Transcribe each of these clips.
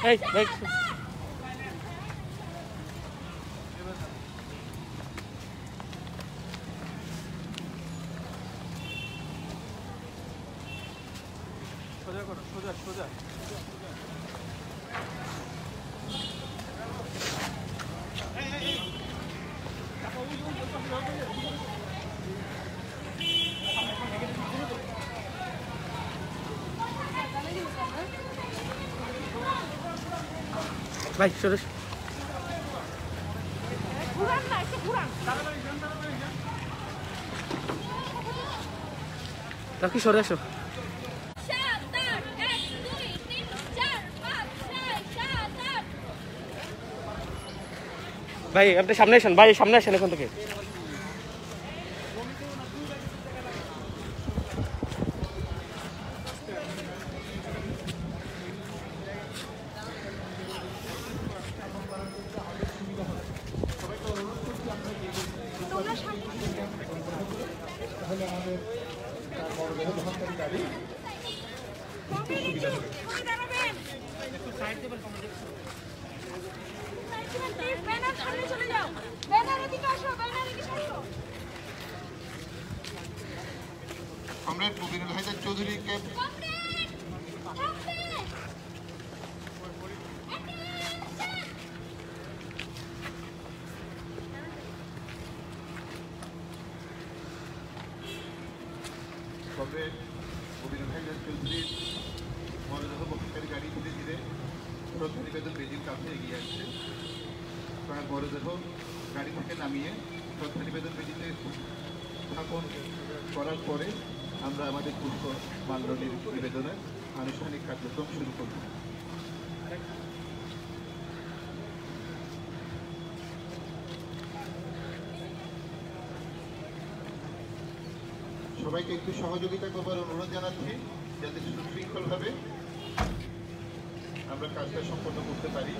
এই ভাই সোজা করো সোজা সোজা ভাই সরে ঘুরান না একটু ঘুরান তাকি সরে আসো ভাই আপনি সামনে আসেন ভাই সামনে আসেন এখন থেকে কমরেড মুবিনুল হায়দার চৌধুরীকে কমরেড মুবিনুল হায়দার চৌধুরীর মরদেহ বহনকারী গাড়ি ধীরে ধীরে শ্রদ্ধা নিবেদন বেদির কাছে এগিয়ে আসছে। তার মরদেহ গাড়ি থেকে নামিয়ে শ্রদ্ধা নিবেদন বেদিতে স্থাপন করার পরে আমরা আমাদের পুষ্প মাল্য নিবেদনের আনুষ্ঠানিক কার্যক্রম শুরু করব। সবাইকে একটু সহযোগিতা করবার অনুরোধ জানাচ্ছি যাতে সুশৃঙ্খলভাবে আমরা কাজটা সম্পন্ন করতে পারি।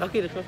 বাকি রেখো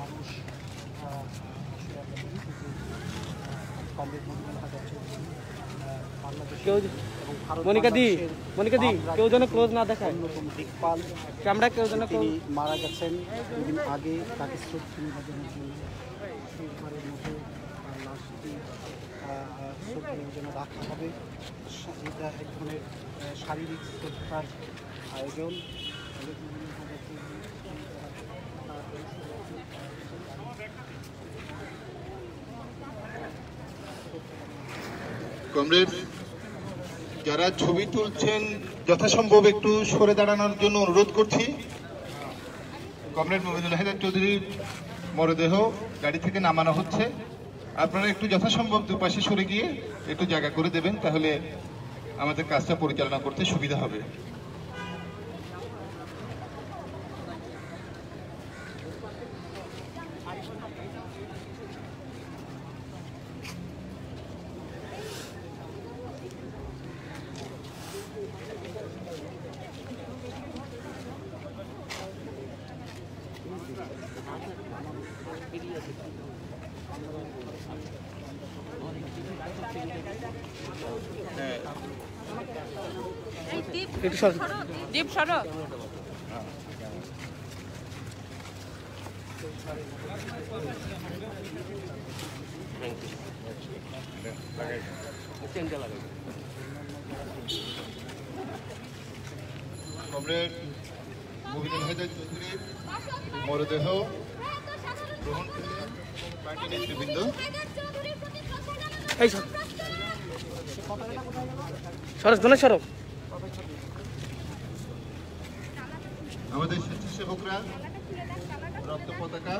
মানুষ মনিকা দি কেউ যেন ক্লোজ না দেখায়। অন্যতম দিকপাল ক্যামেরা কেউ যেন তিনি মারা গেছেন দুদিন আগে। তাকে শ্রদ্ধা নিবেদনের জন্য শেষবারের মতো লাশটি শ্রদ্ধা নিবেদনে রাখা হবে। এটা এক ধরনের শারীরিক শ্রদ্ধার আয়োজন। কমরেড যারা ছবি তুলছেন যথাসম্ভব একটু সরে দাঁড়ানোর জন্য অনুরোধ করছি। কমরেড মুবিনুল হায়দার চৌধুরীর মরদেহ গাড়ি থেকে নামানো হচ্ছে। আপনারা একটু যথাসম্ভব দুপাশে সরে গিয়ে একটু জায়গা করে দেবেন, তাহলে আমাদের কাজটা পরিচালনা করতে সুবিধা হবে। একটু সর দীপ সরো। কমরেড মুবিনুল হায়দার চৌধুরীর মরদেহ গ্রহণ করে পার্টি নেতৃবৃন্দ এই সরস ধনে সরব আমাদের স্বেচ্ছাসেবকরা রক্ত পতাকা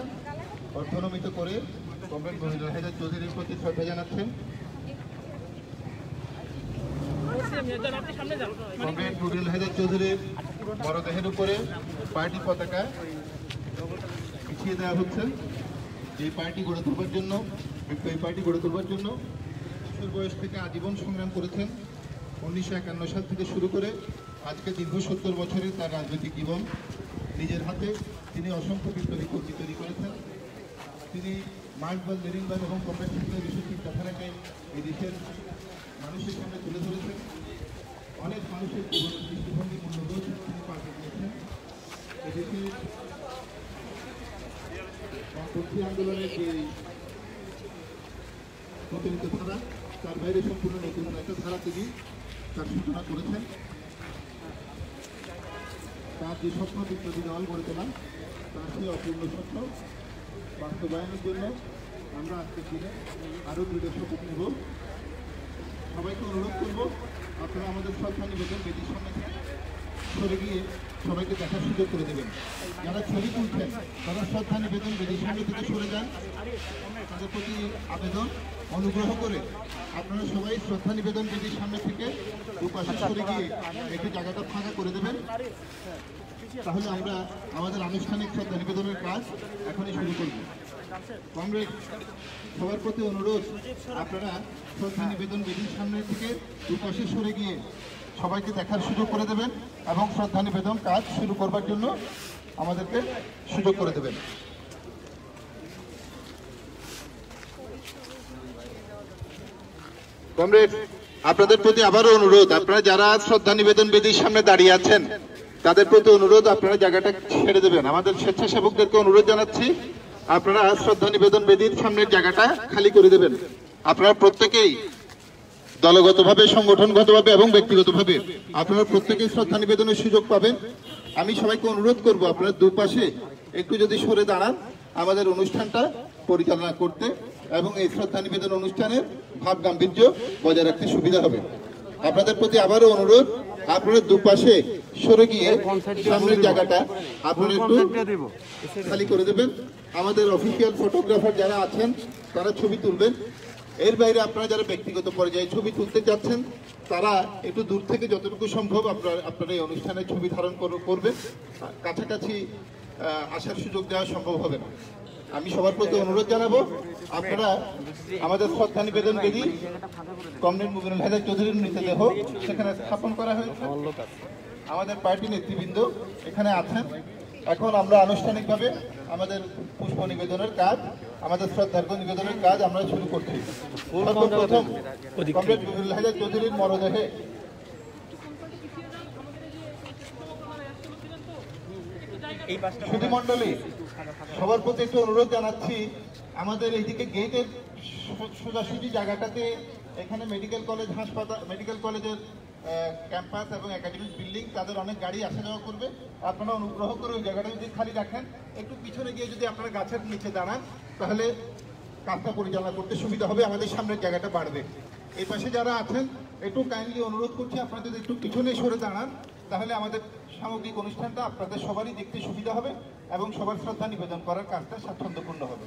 অর্ধনমিত করে কমরেড মুবিনুল হায়দার চৌধুরীর প্রতি শ্রদ্ধা জানাচ্ছেন। কমরেড মুবিনুল হায়দার চৌধুরীর মরদেহের উপরে পার্টি পতাকা পিছিয়ে দেওয়া হচ্ছে। এই পার্টি গড়ে তোলবার জন্য কিশোর বয়স থেকে আজীবন সংগ্রাম করেছেন। 1951 সাল থেকে শুরু করে আজকে দীর্ঘ 70 বছরের তার রাজনৈতিক জীবন। নিজের হাতে তিনি অসংখ্য বিপ্লবী কর্মী তৈরি করেছেন। তিনি মার্কসবাদ, লেনিনবাদ এবং কমিউনিস্টের বিষয় চিন্তাধারাকে এই দেশের মানুষের সামনে তুলে ধরেছেন। অনেক মানুষের জীবন দৃষ্টিভঙ্গি মূল্যবোধ তিনি পাল্টে দিয়েছেন। এদেশের বামপন্থী আন্দোলনের যে প্রচলিত ধারা তার বাইরে সম্পূর্ণ নতুন একটা ধারা তিনি তার সূচনা করেছেন। তার যে স্বপ্ন বিপ্লবী দল গড়ে তোলা তার সেই অপূর্ণ স্বপ্ন বাস্তবায়নের জন্য আমরা আজকের দিনে আরও দৃঢ় শপথ নেব। সবাইকে অনুরোধ করব আপনারা আমাদের শ্রদ্ধা নিবেদন বেদির সামনে থেকে সরে গিয়ে সবাইকে দেখার সুযোগ করে দেবেন। যারা ছবি তুলছেন তারা শ্রদ্ধা নিবেদন বেদির সামনে থেকে সরে যান। তাদের প্রতি আবেদন, অনুগ্রহ করে আপনারা সবাই শ্রদ্ধা নিবেদন বেদির সামনে থেকে দুপাশে সরে গিয়ে একটু জায়গাটা ফাঁকা করে দেবেন। তাহলে আমরা আমাদের আনুষ্ঠানিক শ্রদ্ধা নিবেদনের কাজ এখনই শুরু করব। কমরেড সবার প্রতি অনুরোধ, আপনারা শ্রদ্ধা নিবেদন বেদির সামনে থেকে দুপাশে সরে গিয়ে সবাইকে দেখার সুযোগ করে দেবেন এবং শ্রদ্ধা নিবেদন কাজ শুরু করবার জন্য আমাদেরকে সুযোগ করে দেবেন। কমরেড আপনাদের প্রতি আবারও অনুরোধ, আপনারা যারা শ্রদ্ধা নিবেদন বেদির সামনে দাঁড়িয়ে আছেন তাদের প্রতি অনুরোধ আপনারা জায়গাটা ছেড়ে দেবেন। আমাদের স্বেচ্ছাসেবকদেরকে অনুরোধ জানাচ্ছি, আপনারা শ্রদ্ধা নিবেদন বেদির সামনের জায়গাটা খালি করে দেবেন। আপনারা প্রত্যেকেই দলগতভাবে, সংগঠনগতভাবে এবং ব্যক্তিগতভাবে আপনারা প্রত্যেকেই শ্রদ্ধা নিবেদনের সুযোগ পাবেন। আমি সবাইকে অনুরোধ করব আপনারা দুপাশে একটু যদি সরে দাঁড়ান আমাদের অনুষ্ঠানটা পরিচালনা করতে এবং এই শ্রদ্ধা নিবেদন অনুষ্ঠানের ভাব গাম্ভীর্য বজায় রাখতে সুবিধা হবে। আপনাদের প্রতি আবারও অনুরোধ, আপনারা দুপাশে সরে গিয়ে সামনের জায়গাটা আপনারা একটু খালি করে দেবেন। আমাদের অফিসিয়াল ফটোগ্রাফার যারা আছেন তারা ছবি তুলবেন। এর বাইরে আপনারা যারা ব্যক্তিগত পর্যায়ে ছবি তুলতে যাচ্ছেন তারা একটু দূর থেকে যতটুকু সম্ভব আপনারা এই অনুষ্ঠানে ছবি ধারণ করবেন। কাছাকাছি আসার সুযোগ দেওয়া সম্ভব হবে না। আমি সবার প্রতি অনুরোধ জানাবো, আপনারা আমাদের শ্রদ্ধা নিবেদন বেদি কমরেড মুবিনুল হায়দার চৌধুরীর মৃতদেহ সেখানে স্থাপন করা হয়েছে। আমাদের পার্টি নেতৃবৃন্দ এখানে আছেন। এখন আমরা আনুষ্ঠানিকভাবে আমাদের পুষ্প নিবেদনের কাজ, আমাদের শ্রদ্ধার্ঘ্য নিবেদনের কাজ আমরা শুরু করছি। সর্বপ্রথম কমরেড মুবিনুল হায়দার চৌধুরীর মরদেহে সুধীমণ্ডলী সবার প্রতি একটু অনুরোধ জানাচ্ছি, আমাদের এইদিকে গেটের সোজাসুজি জায়গাটাতে এখানে মেডিকেল কলেজ, হাসপাতাল, মেডিকেল কলেজের ক্যাম্পাস এবং একাডেমিক বিল্ডিং, তাদের অনেক গাড়ি আসা যাওয়া করবে। আপনারা অনুগ্রহ করে ওই জায়গাটা যদি খালি রাখেন, একটু পিছনে গিয়ে যদি আপনারা গাছের নিচে দাঁড়ান তাহলে কাজটা পরিচালনা করতে সুবিধা হবে, আমাদের সামনের জায়গাটা বাড়বে। এই পাশে যারা আছেন একটু কাইন্ডলি অনুরোধ করছি, আপনারা যদি একটু পিছনে সরে দাঁড়ান তাহলে আমাদের সামগ্রিক অনুষ্ঠানটা আপনাদের সবারই দেখতে সুবিধা হবে এবং সবার শ্রদ্ধা নিবেদন করার কাজটা স্বাচ্ছন্দ্যপূর্ণ হবে।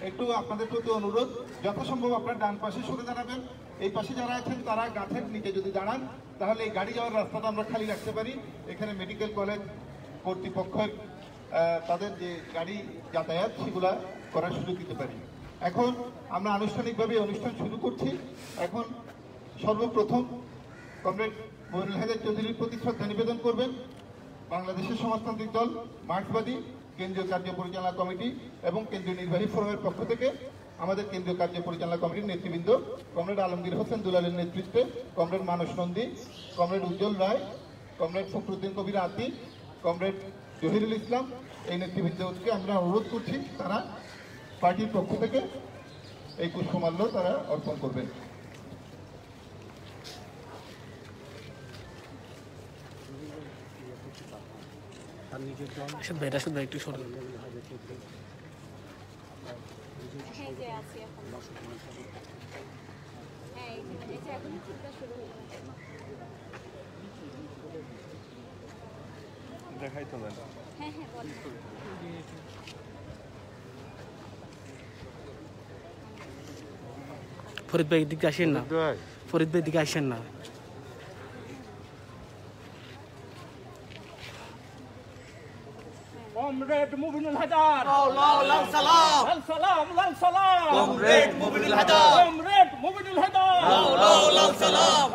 একটু আপনাদের প্রতি অনুরোধ, যথাসম্ভব আপনারা ডান পাশে সরে দাঁড়াবেন। এই পাশে যারা আছেন তারা গাছের নিচে যদি দাঁড়ান তাহলে এই গাড়ি যাওয়ার রাস্তাটা আমরা খালি রাখতে পারি। এখানে মেডিকেল কলেজ কর্তৃপক্ষের তাদের যে গাড়ি যাতায়াত সেগুলা করার সুযোগ দিতে পারি। এখন আমরা আনুষ্ঠানিকভাবে অনুষ্ঠান শুরু করছি। এখন সর্বপ্রথম কমরেড মুবিনুল হায়দার চৌধুরীর প্রতি শ্রদ্ধা নিবেদন করবেন বাংলাদেশের সমাজতান্ত্রিক দল, মার্ক্সবাদী কেন্দ্রীয় কার্য পরিচালনা কমিটি এবং কেন্দ্রীয় নির্বাহী ফোরামের পক্ষ থেকে আমাদের কেন্দ্রীয় কার্য পরিচালনা কমিটির নেতৃবৃন্দ কমরেড আলমগীর হোসেন দুলালের নেতৃত্বে কমরেড মানস নন্দী, কমরেড উজ্জ্বল রায়, কমরেড ফখরুদ্দিন কবির আতি, কমরেড জহিরুল ইসলাম এই নেতৃবৃন্দকে আমরা অনুরোধ করছি তারা পার্টির পক্ষ থেকে এই পুষ্পমাল্য তারা অর্পণ করবেন। তার নিজের দল রাশেদ ভাই একটু সরে দেখাই তো না। ফরিদ ভাই দিকে আসেন না, ফরিদ ভাই দিকে আসেন না। কমরেড মুবিনুল হায়দার, লাল সালাম, লাল সালাম, লাল সালাম। কমরেড মুবিনুল হায়দার, কমরেড মুবিনুল হায়দার, লাল সালাম,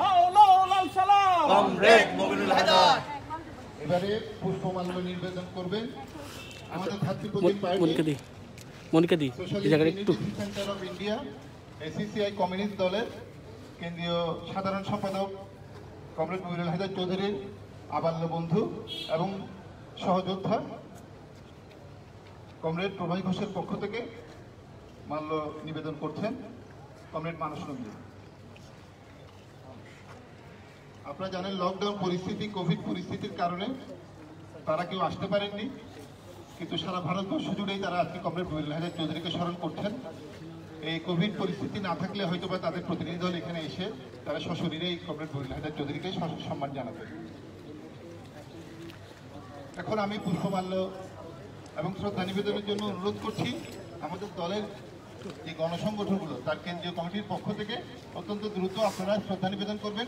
লাল সালাম। কমরেড মুবিনুল হায়দার। এবারে পুষ্পমাল্য নিবেদন করবেন আমাদের ছাত্রীপ্রতিম পার্টি মনিকা দি এই জায়গাটা একটু সেন্টার অফ ইন্ডিয়া এসিসিআই কমিউনিস্ট দলের কেন্দ্রীয় সাধারণ সম্পাদক কমরেড মুবিনুল হায়দার চৌধুরীর আবাল্য বন্ধু এবং সহযোদ্ধা কমরেড প্রভাই ঘোষের পক্ষ থেকে মাল্য নিবেদন করছেন কমরেড মানস নন্দী। আপনারা জানেন লকডাউন পরিস্থিতি, কোভিড পরিস্থিতির কারণে তারা কেউ আসতে পারেননি, কিন্তু সারা ভারতবর্ষ জুড়েই তারা আজকে কমরেড মুবিনুল হায়দার চৌধুরীকে স্মরণ করছেন। এই কোভিড পরিস্থিতি না থাকলে হয়তো বা তাদের প্রতিনিধি দল এখানে এসে তারা সশরীরে এই কমরেড মুবিনুল হায়দার চৌধুরীকে সম্মান জানাবেন। এখন আমি পুষ্পমাল্য এবং শ্রদ্ধা নিবেদনের জন্য অনুরোধ করছি আমাদের দলের যে গণসংগঠনগুলো তার কেন্দ্রীয় কমিটির পক্ষ থেকে অত্যন্ত দ্রুত আপনারা শ্রদ্ধা নিবেদন করবেন।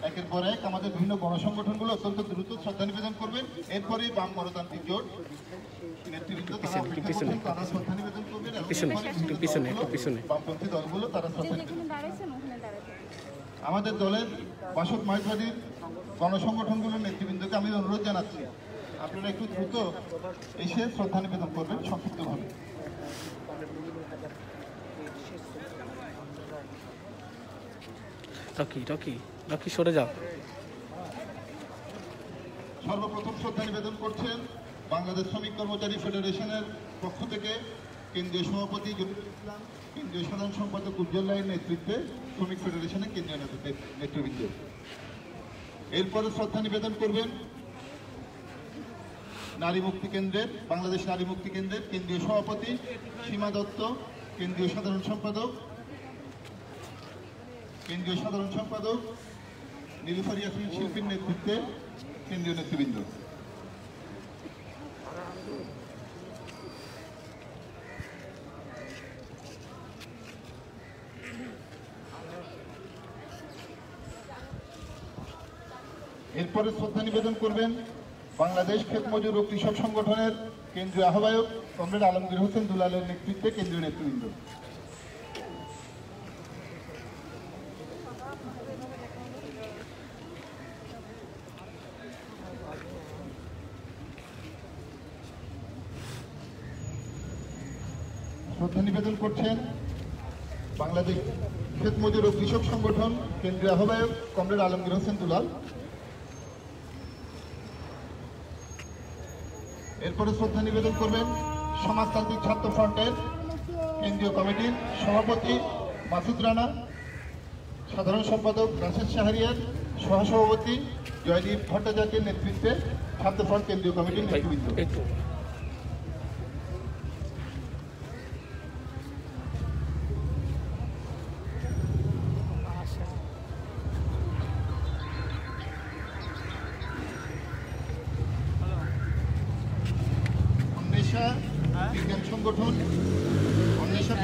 একের পর এক আমাদের বিভিন্ন গণসংগঠনগুলো অত্যন্ত দ্রুত শ্রদ্ধা নিবেদন করবেন। এরপরে বাম গণতান্ত্রিক জোট নেতৃবৃন্দ তারা শ্রদ্ধা নিবেদন করবেন এবং বামপন্থী দলগুলো তারা শ্রদ্ধা নিবেদন। আমাদের দলের বাসদ মাইজবাদীর গণসংগঠনগুলোর নেতৃবৃন্দকে আমি অনুরোধ জানাচ্ছি আপনারা একটু দ্রুত এসে শ্রদ্ধা নিবেদন করবেন সংক্ষিপ্তভাবে। রকি সরে যাও। সর্বপ্রথম শ্রদ্ধা নিবেদন করছেন বাংলাদেশ শ্রমিক কর্মচারী ফেডারেশনের পক্ষ থেকে কেন্দ্রীয় সভাপতি জহিরুল ইসলাম, কেন্দ্রীয় সাধারণ সম্পাদক উজ্জ্বল রায়ের নেতৃত্বে শ্রমিক ফেডারেশনের কেন্দ্রীয় নেতৃবৃন্দ। এরপরে শ্রদ্ধা নিবেদন করবেন নারী মুক্তি কেন্দ্রের, বাংলাদেশ নারী মুক্তি কেন্দ্রের কেন্দ্রীয় সভাপতি সীমা দত্ত, কেন্দ্রীয় সাধারণ সম্পাদক নীলুফার ইয়াসমিন শিল্পীর নেতৃত্বে কেন্দ্রীয় নেতৃবৃন্দ। এরপরে শ্রদ্ধা নিবেদন করবেন বাংলাদেশ ক্ষেত মজুর ও কৃষক সংগঠনের কেন্দ্রীয় আহ্বায়ক কমরেড আলমগীর হোসেন দুলালের নেতৃত্বে কেন্দ্রীয় নেতৃবৃন্দ। শ্রদ্ধা নিবেদন করছেন বাংলাদেশ ক্ষেত মজুর ও কৃষক সংগঠন কেন্দ্রীয় আহ্বায়ক কমরেড আলমগীর হোসেন দুলাল। এরপরে শ্রদ্ধা নিবেদন করবেন সমাজতান্ত্রিক ছাত্র ফ্রন্টের কেন্দ্রীয় কমিটির সভাপতি মাসুদ রানা, সাধারণ সম্পাদক রাশেদ শাহরিয়ার, সহসভাপতি জয়দীপ ভট্টাচার্যের নেতৃত্বে ছাত্র ফ্রন্ট কেন্দ্রীয় কমিটির নেতৃবৃন্দ।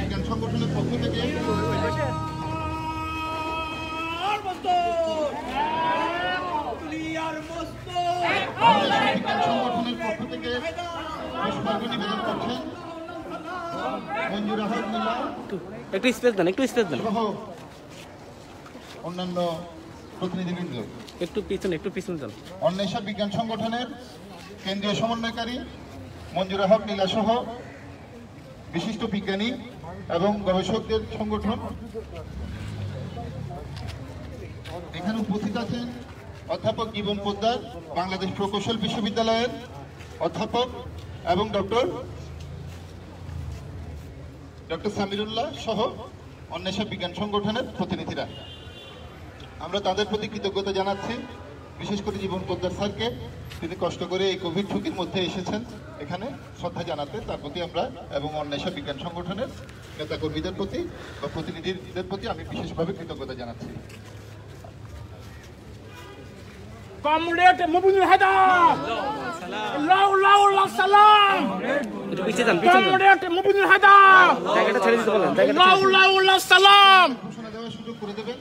বিজ্ঞান সংগঠনের পক্ষ থেকে পুষ্পার্ঘ্য নিবেদন করছেন মঞ্জুর আহমদ নীলা সহ অন্যান্য প্রতিনিধিবৃন্দ। একটু পিছনে যান। অন্বেষা বিজ্ঞান সংগঠনের কেন্দ্রীয় সমন্বয়কারী মঞ্জুর আহমদ নীলা সহ বিশিষ্ট বিজ্ঞানী এবং গবেষকদের সংগঠন। এখানে উপস্থিত আছেন অধ্যাপক জীবন পোদ্দার বাংলাদেশ প্রকৌশল বিশ্ববিদ্যালয়ের অধ্যাপক এবং ডক্টর সামিরুল্লাহ সহ অন্বেষা বিজ্ঞান সংগঠনের প্রতিনিধিরা। আমরা তাদের প্রতি কৃতজ্ঞতা জানাচ্ছি, বিশেষ করে জীবন পোদ্দার স্যারকে, তিনি কষ্ট করে এই কোভিড ঝুঁকির মধ্যে এসেছেন এখানে শ্রদ্ধা জানাতে। তার প্রতি আমরা এবং অন্বেষা বিজ্ঞান সংগঠনের নেতাকর্মীদের প্রতি বা প্রতিনিধিদের প্রতি আমি বিশেষভাবে কৃতজ্ঞতা জানাচ্ছি। কমরেড মুবিনুল হায়দার লাউ লাউ লাউ সালাম। কমরেড মুবিনুল হায়দার জায়গাটা ছেড়ে দিতে বলেন, লাউ লাউ লাউ সালাম। ঘোষণা দেওয়ার সুযোগ করে দেবেন।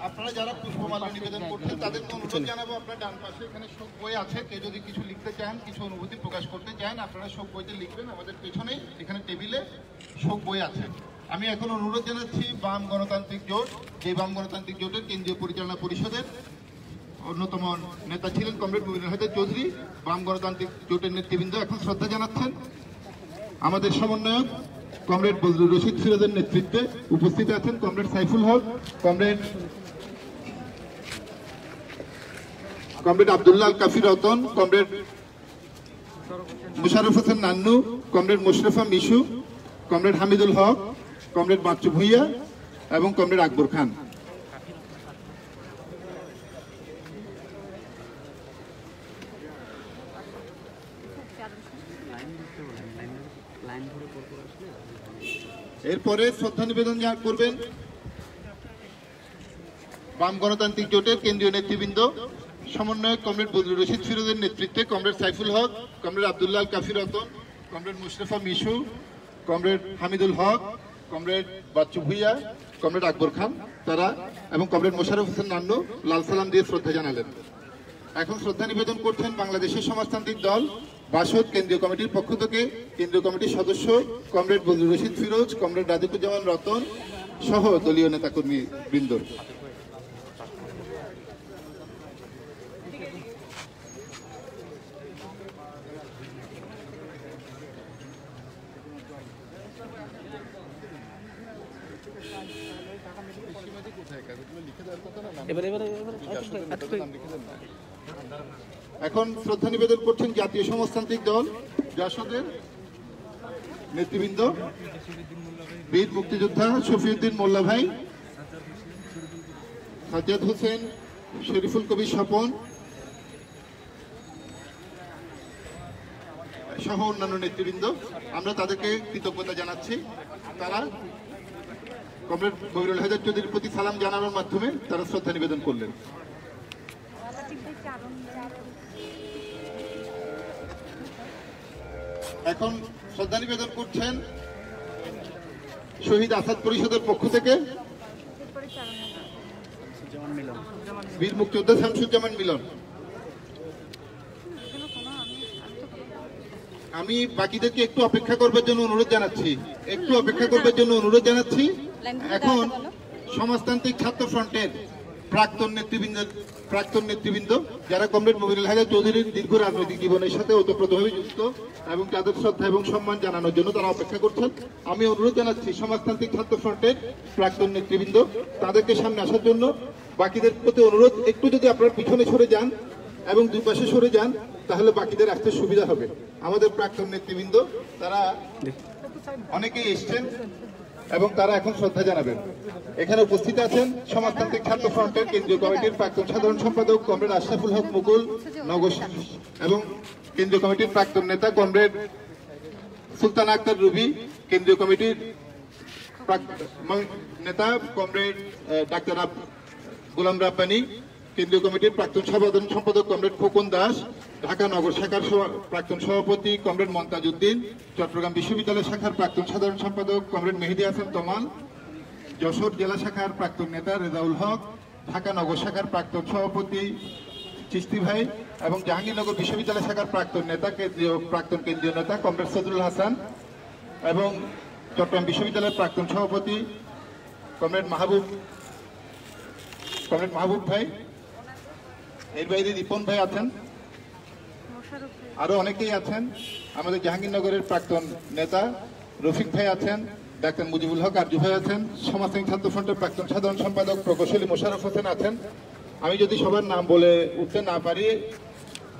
আপনারা যারা পুষ্পমাল্য নিবেদন করছেন তাদেরকে অনুরোধ জানাবো, আপনার ডান পাশে এখানে শোক বই আছে, কেউ যদি কিছু লিখতে চান, কিছু অনুভূতি প্রকাশ করতে চান, আপনারা শোক বইতে লিখবেন। আমাদের পেছনেই এখানে টেবিলে শোক বই আছে। আমি এখন অনুরোধ জানাচ্ছি বাম গণতান্ত্রিক জোট, যে বাম গণতান্ত্রিক জোটের কেন্দ্রীয় পরিচালনা পরিষদের অন্যতম নেতা ছিলেন কমরেড মুবিনুল হায়দার চৌধুরী, বাম গণতান্ত্রিক জোটের নেতৃবৃন্দ এখন শ্রদ্ধা জানাচ্ছেন। আমাদের সমন্বয়ক কমরেড বজলুর রশিদ ফিরোজের নেতৃত্বে উপস্থিত আছেন comrade Saiful Haque, comrade Abdullah Al Kafi Ratan, comrade Musharraf Hossain Nannu, comrade Moshrefa Mishu, comrade Hamidul Haque, comrade Bachchu Bhuiyan এবং কমরেড আকবর খান। এরপরে শ্রদ্ধা নিবেদন করবেন বাম গণতান্ত্রিক জোটের কেন্দ্রীয় নেতৃবৃন্দ, সমন্বয়ক কমরেড বজলুর রশিদ ফিরোজের নেতৃত্বে comrade Saiful Haque, comrade Abdullah Al Kafi Ratan, comrade মুশরেফা Mishu, comrade Hamidul Haque, comrade Bachchu Bhuiyan, comrade আকবর খান তারা এবং কমরেড মোশারফ হোসেন নান্নু লাল সালাম দিয়ে শ্রদ্ধা জানালেন। এখন শ্রদ্ধা নিবেদন করছেন বাংলাদেশের সমাজতান্ত্রিক দল বাসদ কেন্দ্রীয় কমিটির পক্ষ থেকে কেন্দ্রীয় কমিটির সদস্য কমরেড বজলুর রশিদ ফিরোজ, কমরেড রাজিকুজ্জামান রতন সহ দলীয় নেতাকর্মী বৃন্দ। এখন শ্রদ্ধা নিবেদন করছেন জাতীয় সমাজতান্ত্রিক দল জাসদের নেতৃবৃন্দ বীর মুক্তিযোদ্ধা শফিউদ্দিন মোল্লা ভাই, সাজ্জাদ হোসেন, শরীফুল কবির স্বপন সহ অন্যান্য নেতৃবৃন্দ। আমরা তাদেরকে কৃতজ্ঞতা জানাচ্ছি। তারা কমরেড মুবিনুল হায়দার চৌধুরীর প্রতি সালাম জানানোর মাধ্যমে তারা শ্রদ্ধা নিবেদন করলেন। এখন শ্রদ্ধা নিবেদন করছেন শহীদ আসাদ পরিষদের পক্ষ থেকে বীর মুক্তিযোদ্ধা শামসুজ্জামান মিলন। আমি বাকিদেরকে একটু অপেক্ষা করবার জন্য অনুরোধ জানাচ্ছি, এখন সমাজতান্ত্রিক ছাত্র ফ্রন্টের প্রাক্তন নেতৃবৃন্দ যারা কমরেড মুবিনুল হায়দার চৌধুরীর দীর্ঘ রাজনৈতিক জীবনের সাথে ওতপ্রোতভাবে যুক্ত এবং তাদের শ্রদ্ধা এবং সম্মান জানানোর জন্য তারা অপেক্ষা করছেন। আমি অনুরোধ জানাচ্ছি সমাজতান্ত্রিক ছাত্র ফ্রন্টের প্রাক্তন নেতৃবৃন্দ তাদেরকে সামনে আসার জন্য। বাকিদের প্রতি অনুরোধ, একটু যদি আপনারা পিছনে সরে যান এবং দুই পাশে সরে যান তাহলে বাকিদের আসতে সুবিধা হবে। আমাদের প্রাক্তন নেতৃবৃন্দ তারা অনেকেই এসছেন এবং তারা এখন শ্রদ্ধা জানাবেন। এখানে উপস্থিত আছেন সমাজতান্ত্রিক ছাত্র ফ্রন্টের কেন্দ্রীয় কমিটির প্রাক্তন সাধারণ সম্পাদক কমরেড আশরাফুল হক মুকুল নগর এবং কেন্দ্রীয় কমিটির প্রাক্তন নেতা কমরেড সুলতান আক্তার রুবি, কেন্দ্রীয় কমিটির নেতা কমরেড ডাক্তার গোলাম রাব্বানী, কেন্দ্রীয় কমিটির প্রাক্তন সাধারণ সম্পাদক কমরেড খোকন দাস, ঢাকা নগর শাখার প্রাক্তন সভাপতি কমরেড মমতাজ উদ্দিন, চট্টগ্রাম বিশ্ববিদ্যালয় শাখার প্রাক্তন সাধারণ সম্পাদক কমরেড মেহেদী হাসান তমাল, যশোর জেলা শাখার প্রাক্তন নেতা রেজাউল হক, ঢাকা নগর শাখার প্রাক্তন সভাপতি চিস্তি ভাই এবং জাহাঙ্গীরনগর বিশ্ববিদ্যালয় শাখার প্রাক্তন কেন্দ্রীয় নেতা কমরেড সদরুল হাসান এবং চট্টগ্রাম বিশ্ববিদ্যালয়ের প্রাক্তন সভাপতি কমরেড মাহবুব ভাই। এর বাইরে রিপন ভাই আছেন, আরো অনেকেই আছেন। আমাদের জাহাঙ্গীরনগরের প্রাক্তন নেতা রফিক ভাই আছেন, ডাক্তার মুজিবুল হক আরজু ভাই আছেন, সমাজতান্ত্রিক ছাত্র ফ্রন্টের প্রাক্তন সাধারণ সম্পাদক প্রকৌশলী মোশারফ হোসেন আছেন আমি যদি সবার নাম বলে উঠতে না পারি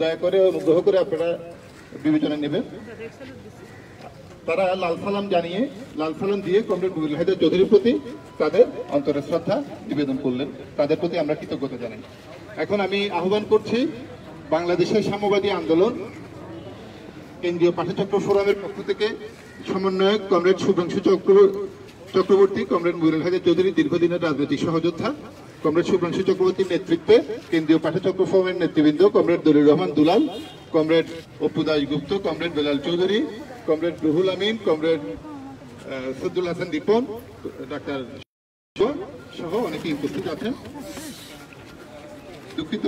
দয়া করে অনুগ্রহ করে আপনারা বিবেচনা নেবেন। তারা লাল সালাম দিয়ে কমরেড মুবিনুল হায়দার চৌধুরীর প্রতি তাদের অন্তরের শ্রদ্ধা নিবেদন করলেন। তাদের প্রতি আমরা কৃতজ্ঞতা জানাই। এখন আমি আহ্বান করছি বাংলাদেশের সাম্যবাদী আন্দোলন কেন্দ্রীয় পাঠচক্র ফোরামের পক্ষ থেকে সমন্বয়ক কমরেড শুভ্রাংশু চক্রবর্তী, কমরেড মুবিনুল হায়দার চৌধুরী দীর্ঘদিনের রাজনৈতিক সহযোদ্ধা, কমরেড শুভ্রাংশু চক্রবর্তীর নেতৃত্বে কেন্দ্রীয় পাঠচক্র ফোরামের নেতৃবৃন্দ comrade Dalil Rahman Dulal, comrade Apu Dasgupta, comrade Belal Chowdhury, comrade Ruhul Amin, comrade Saddul Hasan Dipon, ডাক্তার সহ অনেকে উপস্থিত আছেন। দুঃখিত,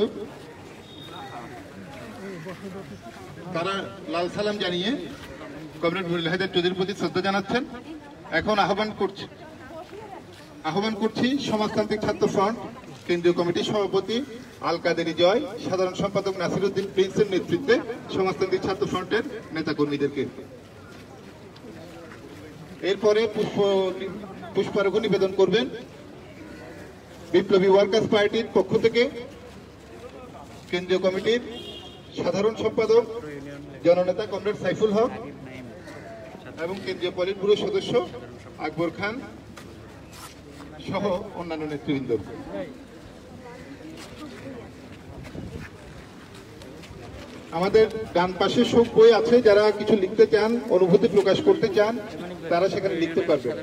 তারা লাল সালাম জানিয়ে কমরেড মুবিনুল হায়দার চৌধুরীর প্রতি শ্রদ্ধা জানাচ্ছেন। এখন আহ্বান করছি সমাজতান্ত্রিক ছাত্র ফ্রন্ট কেন্দ্রীয় কমিটির সভাপতি আল কাদেরী জয়, সাধারণ সম্পাদক নাসিরউদ্দিন প্রিন্সের নেতৃত্বে সমাজতান্ত্রিক ছাত্র ফ্রন্টের নেতাকর্মীদেরকে। এরপরে পুষ্পার্ঘ্য নিবেদন করবেন বিপ্লবী ওয়ার্কার্স পার্টির পক্ষ থেকে কেন্দ্রীয় কমিটির সাধারণ সম্পাদক জননেতা কমরেড সাইফুল হক এবং কেন্দ্রীয় পলিট ব্যুরো সদস্য আকবর খান সহ অন্যান্য নেতৃবৃন্দ। আমাদের ডান পাশে শোক বই আছে, যারা কিছু লিখতে চান, অনুভূতি প্রকাশ করতে চান, তারা সেখানে লিখতে পারবেন।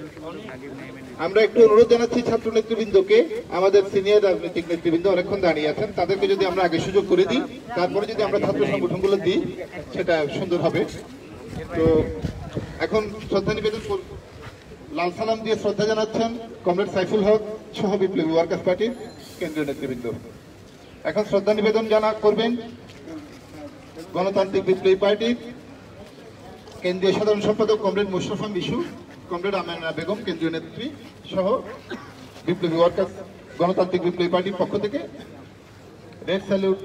আমরা একটু অনুরোধ জানাচ্ছি ছাত্র নেতৃবৃন্দকে, আমাদের সিনিয়র রাজনৈতিক নেতৃবৃন্দ অনেকক্ষণ দাঁড়িয়ে আছেন, তাদেরকে যদি আমরা আগে সুযোগ করে দিই, তারপরে যদি আমরা ছাত্র সংগঠনগুলো দিই, সেটা সুন্দর হবে। তো এখন শ্রদ্ধা নিবেদন লাল সালাম দিয়ে শ্রদ্ধা জানাচ্ছেন কমরেড সাইফুল হক সহ বিপ্লবী ওয়ার্কার্স পার্টির কেন্দ্রীয় নেতৃবৃন্দ। এখন শ্রদ্ধা নিবেদন করবেন গণতান্ত্রিক বিপ্লবী পার্টির কেন্দ্রীয় সাধারণ সম্পাদক কমরেড মোশাররফ মিশু, কমরেড আমেনা বেগম কেন্দ্রীয় নেত্রী সহ বিপ্লবী ওয়ার্কার্স গণতান্ত্রিক বিপ্লবী পার্টির পক্ষ থেকে রেড স্যালুট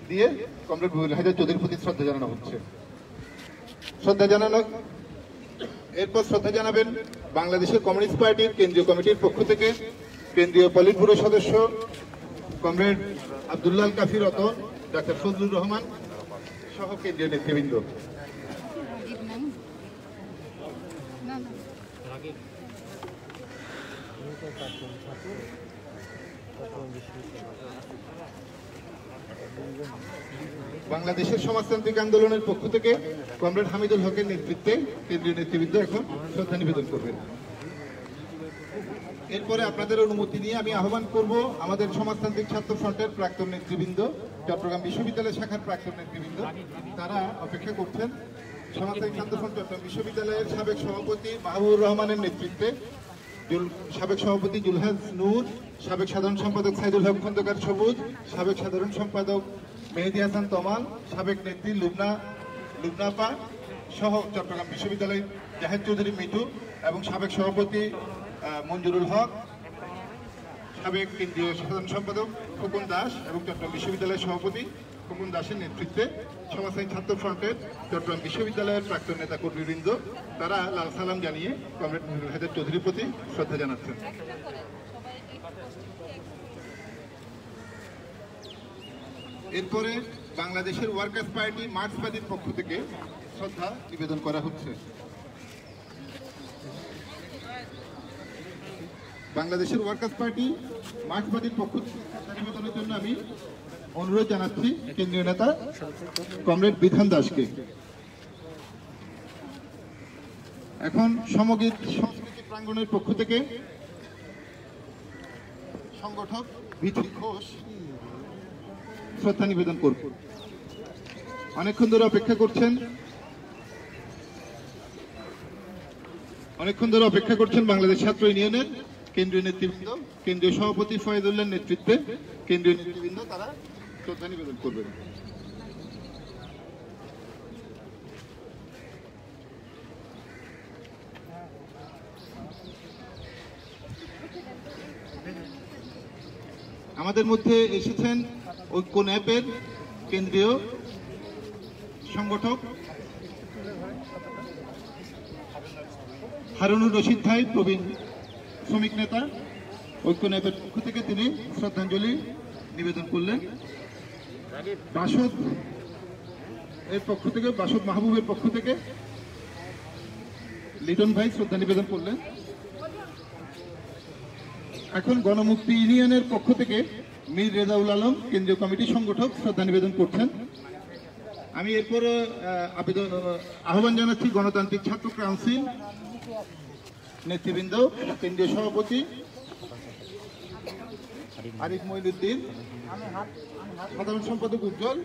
দিয়ে কমরেড মুবিনুল হায়দার চৌধুরীর প্রতি শ্রদ্ধা জানানো হচ্ছে। এরপর শ্রদ্ধা জানাবেন বাংলাদেশের কমিউনিস্ট পার্টির কেন্দ্রীয় কমিটির পক্ষ থেকে কেন্দ্রীয় পলিট ব্যুরো সদস্য কমরেড আব্দুল্লাহ কাফি রতন, ডাক্তার ফজলুর রহমান সহ কেন্দ্রীয় নেতৃবৃন্দ। বাংলাদেশের সমাজতান্ত্রিক আন্দোলনের পক্ষ থেকে কমরেড হামিদুল হকের নেতৃত্বে কেন্দ্রীয় নেতৃবৃন্দ এখন শ্রদ্ধা নিবেদন করবেন। এরপরে আপনাদের অনুমতি নিয়ে আমি আহ্বান করব আমাদের সমাজতান্ত্রিক ছাত্র ফ্রন্টের প্রাক্তন নেতৃবৃন্দ, চট্টগ্রাম বিশ্ববিদ্যালয় শাখার প্রাক্তন নেতৃবৃন্দ, তারা অপেক্ষা করছেন। সমাজতান্ত্রিক ছাত্র ফ্রন্ট চট্টগ্রাম বিশ্ববিদ্যালয়ের সাবেক সভাপতি মাহবুবুর রহমানের নেতৃত্বে সাবেক সভাপতি জুলহাস নূর, সাবেক সাধারণ সম্পাদক সাইদুল হক খন্দকার সবুজ, সাবেক সাধারণ সম্পাদক মেহেদি হাসান তমাল, সাবেক নেত্রী লুবনাপা সহ চট্টগ্রাম বিশ্ববিদ্যালয়ের জাহেদ চৌধুরী মিঠু এবং সাবেক সভাপতি মঞ্জুরুল হক, সাবেক কেন্দ্রীয় সাধারণ সম্পাদক খোকন দাস এবং চট্টগ্রাম বিশ্ববিদ্যালয়ের সভাপতি খোকন দাসের নেতৃত্বে সমাজতান্ত্রিক ছাত্র ফ্রন্টের চট্টগ্রাম বিশ্ববিদ্যালয়ের প্রাক্তন নেতা কর্মীবৃন্দ, তারা লাল সালাম জানিয়ে কমরেড মুবিনুল হায়দার চৌধুরীর প্রতি শ্রদ্ধা জানাচ্ছেন। এরপরে বাংলাদেশের ওয়ার্কার্স পার্টি মার্ক্সবাদীর পক্ষ থেকে শ্রদ্ধা নিবেদন করা হচ্ছে। বাংলাদেশের ওয়ার্কার্স পার্টি মার্ক্সবাদীর পক্ষ থেকে শ্রদ্ধা নিবেদনের জন্য আমি অনুরোধ জানাচ্ছি কেন্দ্রীয় নেতা কমরেড বিধান দাসকে। এখন সমগীত সংস্কৃতি প্রাঙ্গণের পক্ষ থেকে সংগঠক ভিত্তি ঘোষ শ্রদ্ধা নিবেদন করব। অনেকক্ষণ ধরে অপেক্ষা করছেন বাংলাদেশ ছাত্র ইউনিয়নের কেন্দ্রীয় নেতৃবৃন্দ, কেন্দ্রীয় সভাপতি ফয়েজুল্লাহর নেতৃত্বে কেন্দ্রীয় নেতৃবৃন্দ, তারা শ্রদ্ধা নিবেদন করবেন। আমাদের মধ্যে এসেছেন ঐক্য ন্যাপের কেন্দ্রীয় সংগঠক হারুনুর রশিদ ভাই, প্রবীণ শ্রমিক নেতা, ঐক্য ন্যাপের পক্ষ থেকে তিনি শ্রদ্ধাঞ্জলি নিবেদন করলেন। বাসদ এর পক্ষ থেকে, বাসদ মাহবুবের পক্ষ থেকে লিটন ভাই শ্রদ্ধা নিবেদন করলেন। এখন গণমুক্তি ইউনিয়নের পক্ষ থেকে মীর রেজাউল আলম কেন্দ্রীয় কমিটি সংগঠক শ্রদ্ধা নিবেদন করছেন। আমি এরপর আহ্বান জানাচ্ছি গণতান্ত্রিক ছাত্র কাউন্সিল নেতৃবৃন্দ, কেন্দ্রীয় সভাপতি আরিফ মঈনুদ্দিন, সাধারণ সম্পাদক উজ্জ্বল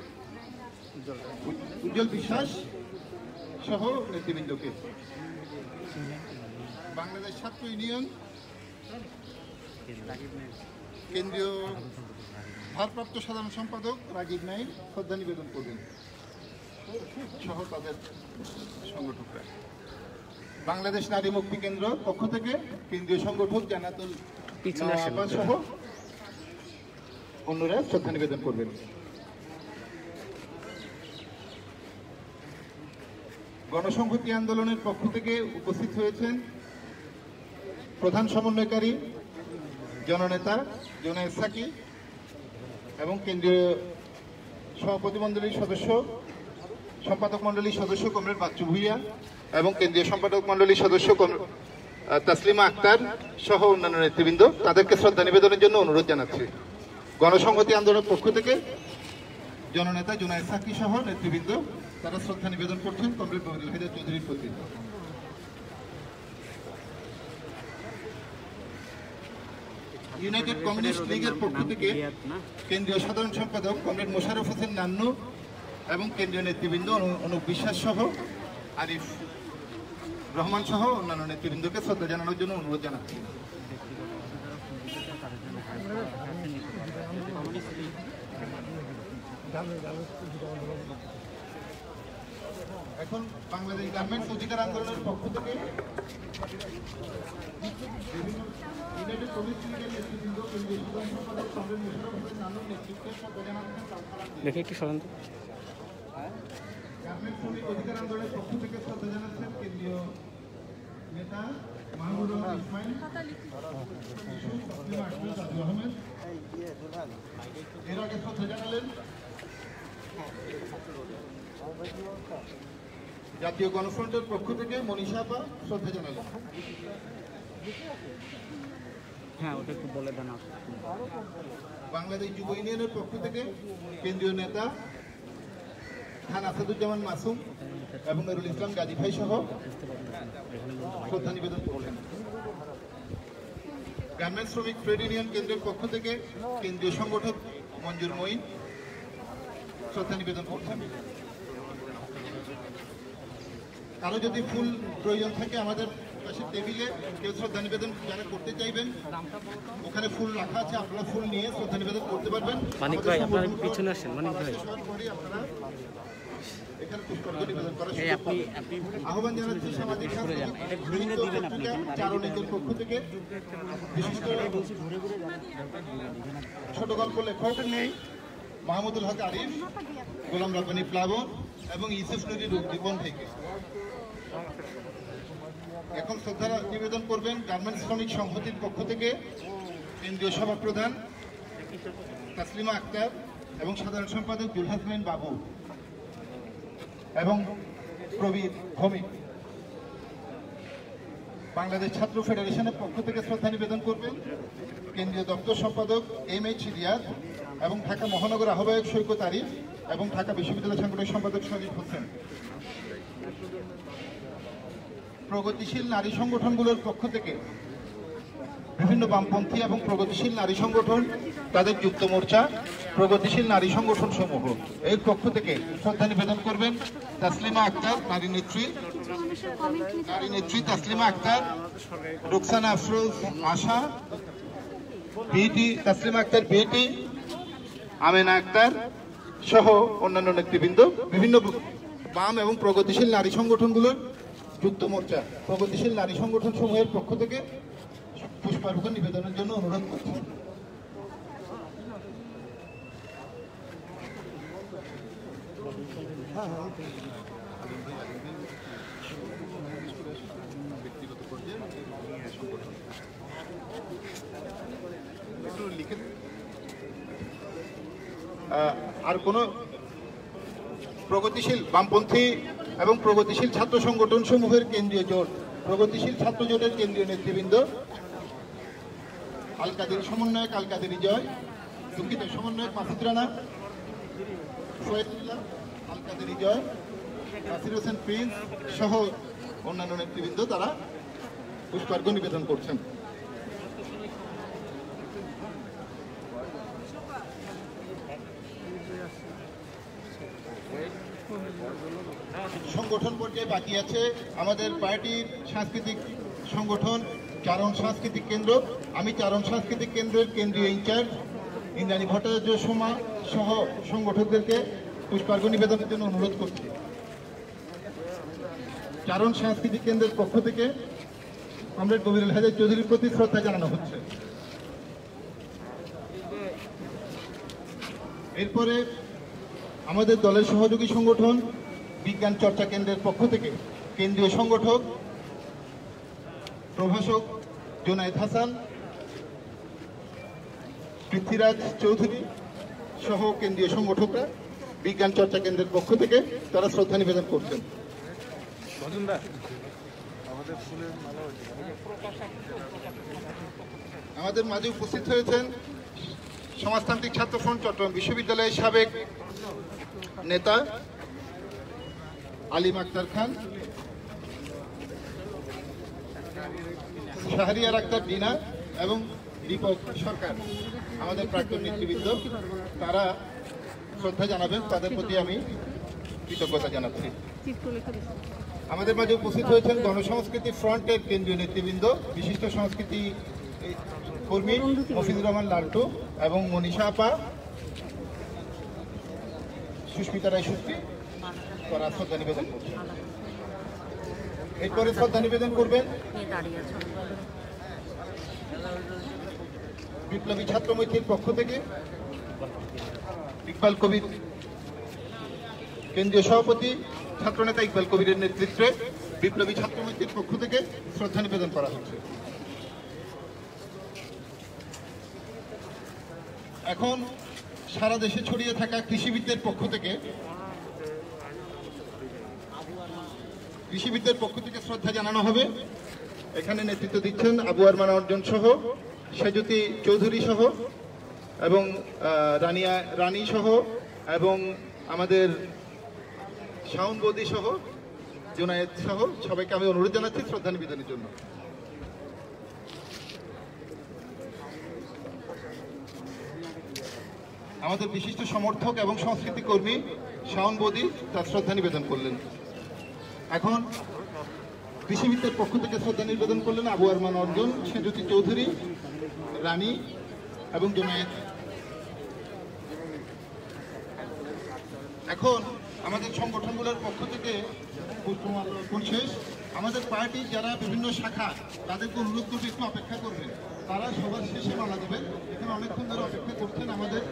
বিশ্বাস সহ নেতৃবৃন্দকে। বাংলাদেশ ছাত্র ইউনিয়ন কেন্দ্রীয় ভারপ্রাপ্ত সাধারণ সম্পাদক রাগিব নাইক শ্রদ্ধা নিবেদন করবেন সহ তাদের সংগঠকরা। বাংলাদেশ নারী মুক্তি কেন্দ্র পক্ষ থেকে কেন্দ্রীয় সংগঠক জান্নাতুল নওয়াবা সহ অন্যরা শ্রদ্ধা নিবেদন করবেন। গণসংহতি আন্দোলনের পক্ষ থেকে উপস্থিত হয়েছেন প্রধান সমন্বয়কারী জননেতা জুনায়েদ সাকি এবং কেন্দ্রীয় সভাপতি মণ্ডলীর সদস্য, সম্পাদক মণ্ডলীর সদস্য কমরেড বাচ্চু ভুইয়া এবং কেন্দ্রীয় সম্পাদক মণ্ডলীর সদস্য তাসলিমা আক্তার সহ অন্যান্য নেতৃবৃন্দ, তাদেরকে শ্রদ্ধা নিবেদনের জন্য অনুরোধ জানাচ্ছি। গণসংহতি আন্দোলনের পক্ষ থেকে জননেতা জুনায়েদ সাকি সহ নেতৃবৃন্দ তারা শ্রদ্ধা নিবেদন করছেন কমরেড মহিদুল হায়দার চৌধুরীর প্রতি। ইউনাইটেড কমিউনিস্ট লীগের পক্ষ থেকে কেন্দ্রীয় সাধারণ সম্পাদক কমরেড মোশাররফ হোসেন নান্নু এবং কেন্দ্রীয় নেতৃবৃন্দ অনুপ বিশ্বাস সহ আরিফ রহমান সহ অন্যান্য নেতৃবৃন্দকে শ্রদ্ধা জানানোর জন্য অনুরোধ জানাচ্ছি। এখন বাংলাদেশ গার্মেন্টস অধিকার আন্দোলনের পক্ষ থেকে ইউনাইটেড কমিউনিস্ট লীগের নেতৃবৃন্দ কেন্দ্রীয় সাধারণ সম্পাদক কমরেড মোশাররফ হোসেন নান্নুর নেতৃত্বে শ্রদ্ধা জানাচ্ছেন। দেখে একটু সরান। গার্মেন্টস শ্রমিক অধিকার আন্দোলনের পক্ষ থেকে শ্রদ্ধা জানাচ্ছেন কেন্দ্রীয় নেতা মাহমুদুর রহমান ইসমাইল, সাজু আহমেদ। এর আগে শ্রদ্ধা জানালেন জাতীয় গণফ্রন্টের পক্ষ থেকে মনীষা আপা শ্রদ্ধা জানালেন। হ্যাঁ, ওটা একটু বলে দেন। বাংলাদেশ যুব ইউনিয়নের পক্ষ থেকে কেন্দ্রীয় নেতা খান আসাদুজ্জামান মাসুম এবং নুরুল ইসলাম গাজী ভাই সহ শ্রদ্ধা নিবেদন করলেন। গার্মেন্টস শ্রমিক ট্রেড ইউনিয়ন কেন্দ্রের পক্ষ থেকে কেন্দ্রীয় সংগঠক মঞ্জুর মঈন শ্রদ্ধা নিবেদন করছেন। কারো যদি ফুল প্রয়োজন থাকে আমাদের পাশের টেবিলে কেউ শ্রদ্ধা নিবেদন যারা করতে চাইবেন ওখানে ফুল রাখা আছে, আপনারা ফুল নিয়ে শ্রদ্ধা নিবেদন করতে পারবেন। মানিক ভাই আপনার পিছনে আসেন। মানিক ভাই আপনারা এখানে পুষ্পার্ঘ্য নিবেদন করা শুরু করবেন। আহ্বান জানাচ্ছি সামাজিক চারণীদের পক্ষ থেকে বিশিষ্ট ছোট গল্প লেখক নেই মাহমুদুল হক আরিফ, গোলাম রাব্বানী প্লাবন এবং ইউসুফ নদী রূপদীপন থেকে। এখন শ্রদ্ধা নিবেদন করবেন গার্মেন্টস শ্রমিক সংহতির পক্ষ থেকে কেন্দ্রীয় সভাপ্রধান তাসলিমা আক্তার এবং সাধারণ সম্পাদক জুলহাসমিন বাবু এবং প্রবীর ভৌমিক। বাংলাদেশ ছাত্র ফেডারেশনের পক্ষ থেকে শ্রদ্ধা নিবেদন করবেন কেন্দ্রীয় দপ্তর সম্পাদক MH রিয়াদ এবং ঢাকা মহানগর আহ্বায়ক সৈকত আরিফ এবং ঢাকা বিশ্ববিদ্যালয় সাংগঠনিক সম্পাদক শরীফ হোসেন। প্রগতিশীল নারী সংগঠনগুলোর পক্ষ থেকে বিভিন্ন বামপন্থী এবং প্রগতিশীল নারী সংগঠন, তাদের যুক্ত মোর্চা, প্রগতিশীল নারী সংগঠন সমূহ এর পক্ষ থেকে শ্রদ্ধা নিবেদন করবেন তাসলিমা আক্তার, নারী নেত্রী তাসলিমা আক্তার, রুকসানা আফরোজ আশা, তাসলিমা আক্তার বিএটি, আমেনা আক্তার সহ অন্যান্য নেতৃবৃন্দ, বিভিন্ন বাম এবং প্রগতিশীল নারী সংগঠনগুলোর যুক্ত মোর্চা, প্রগতিশীল নারী সংগঠন সমূহের পক্ষ থেকে পুষ্পার্ঘ্য নিবেদনের জন্য অনুরোধ করছি। ব্যক্তিগত পর্যায়ে সংগঠন একটু লিখে আর কোনো প্রগতিশীল বামপন্থী এবং প্রগতিশীল ছাত্র সংগঠন সমূহের কেন্দ্রীয় জোট, প্রগতিশীল ছাত্র জোটের কেন্দ্রীয় নেতৃবৃন্দ আল কাদের সমন্বয়ক আল কাদের জয়, দুঃখিত সমন্বয়ক মাসুদ রানা, সোয়েদুল্লাহ, আল কাদের জয়, নাসির হোসেন প্রিন্স সহ অন্যান্য নেতৃবৃন্দ তারা পুষ্পার্ঘ্য নিবেদন করছেন। সংগঠন পর্যায়ে বাকি আছে আমাদের পার্টির সাংস্কৃতিক সংগঠন চারণ সাংস্কৃতিক কেন্দ্র। আমি চারণ সাংস্কৃতিক কেন্দ্রের কেন্দ্রীয় ইনচার্জ ইন্দ্রাণী ভট্টাচার্য সোমা সহ সংগঠকদেরকে পুষ্পার্ঘ্য নিবেদনের জন্য অনুরোধ করছি। চারণ সাংস্কৃতিক কেন্দ্রের পক্ষ থেকে কমরেড কবিরুল হায়দার চৌধুরীর প্রতি শ্রদ্ধা জানানো হচ্ছে। এরপরে আমাদের দলের সহযোগী সংগঠন বিজ্ঞান চর্চা কেন্দ্রের পক্ষ থেকে কেন্দ্রীয় সংগঠক প্রভাষক জোনায়েদ হাসান, পৃথ্বীরাজ চৌধুরী সহ কেন্দ্রীয় সংগঠকরা বিজ্ঞান চর্চা কেন্দ্রের পক্ষ থেকে তারা শ্রদ্ধা নিবেদন করছেন। আমাদের মাঝে উপস্থিত হয়েছেন সমাজতান্ত্রিক ছাত্র ফ্রন্ট চট্টগ্রাম বিশ্ববিদ্যালয়ের সাবেক নেতা আলিম আক্তার খান, শাহরিয়ার আক্তার ডিনা এবং দীপক সরকার, আমাদের প্রাক্তন নেতৃবৃন্দ, তারা শ্রদ্ধা জানাবেন। তাদের প্রতি আমি কৃতজ্ঞতা জানাচ্ছি। আমাদের মাঝে উপস্থিত হয়েছেন গণসংস্কৃতি ফ্রন্টের কেন্দ্রীয় নেতৃবৃন্দ, বিশিষ্ট সংস্কৃতি কর্মী মফিজুর রহমান লাল্টু এবং মনীষা আপা, সুস্মিতা রায় সূত্রী, তারা শ্রদ্ধা নিবেদন করছেন। এরপরে শ্রদ্ধা নিবেদন করবেন বিপ্লবী ছাত্র মৈত্রীর পক্ষ থেকে ইকবাল কবির, কেন্দ্রীয় সভাপতি ছাত্রনেতা ইকবাল কবিরের নেতৃত্বে বিপ্লবী ছাত্র মৈত্রীর পক্ষ থেকে শ্রদ্ধা নিবেদন করা হচ্ছে। এখন সারা দেশে ছড়িয়ে থাকা কৃষিবিদদের পক্ষ থেকে শ্রদ্ধা জানানো হবে। এখানে নেতৃত্ব দিচ্ছেন আবু আরমান অর্জন সহ, সেজুতি চৌধুরী সহ এবং রানী সহ এবং আমাদের শাওন বৌদি সহ জোনায়েদ সহ সবাইকে আমি অনুরোধ জানাচ্ছি শ্রদ্ধা নিবেদনের জন্য। আমাদের বিশিষ্ট সমর্থক এবং সংস্কৃতি কর্মী শাওন বৌদি তার শ্রদ্ধা নিবেদন করলেন। এখন কৃষিবিদদের পক্ষ থেকে শ্রদ্ধা নিবেদন করলেন আবু আরমান অর্জন, সেজুতি চৌধুরী, রানী এবং জোনায়েদ। এখন আমাদের সংগঠনগুলোর পক্ষ থেকে পুষ্পমাল্য শেষ। আমাদের পার্টির যারা বিভিন্ন শাখা, তাদেরকে অনুরোধ করবে একটু অপেক্ষা করবেন, তারা সবার শেষে মালা দেবেন। এখানে অনেকক্ষণ ধরে অপেক্ষা করছেন আমাদের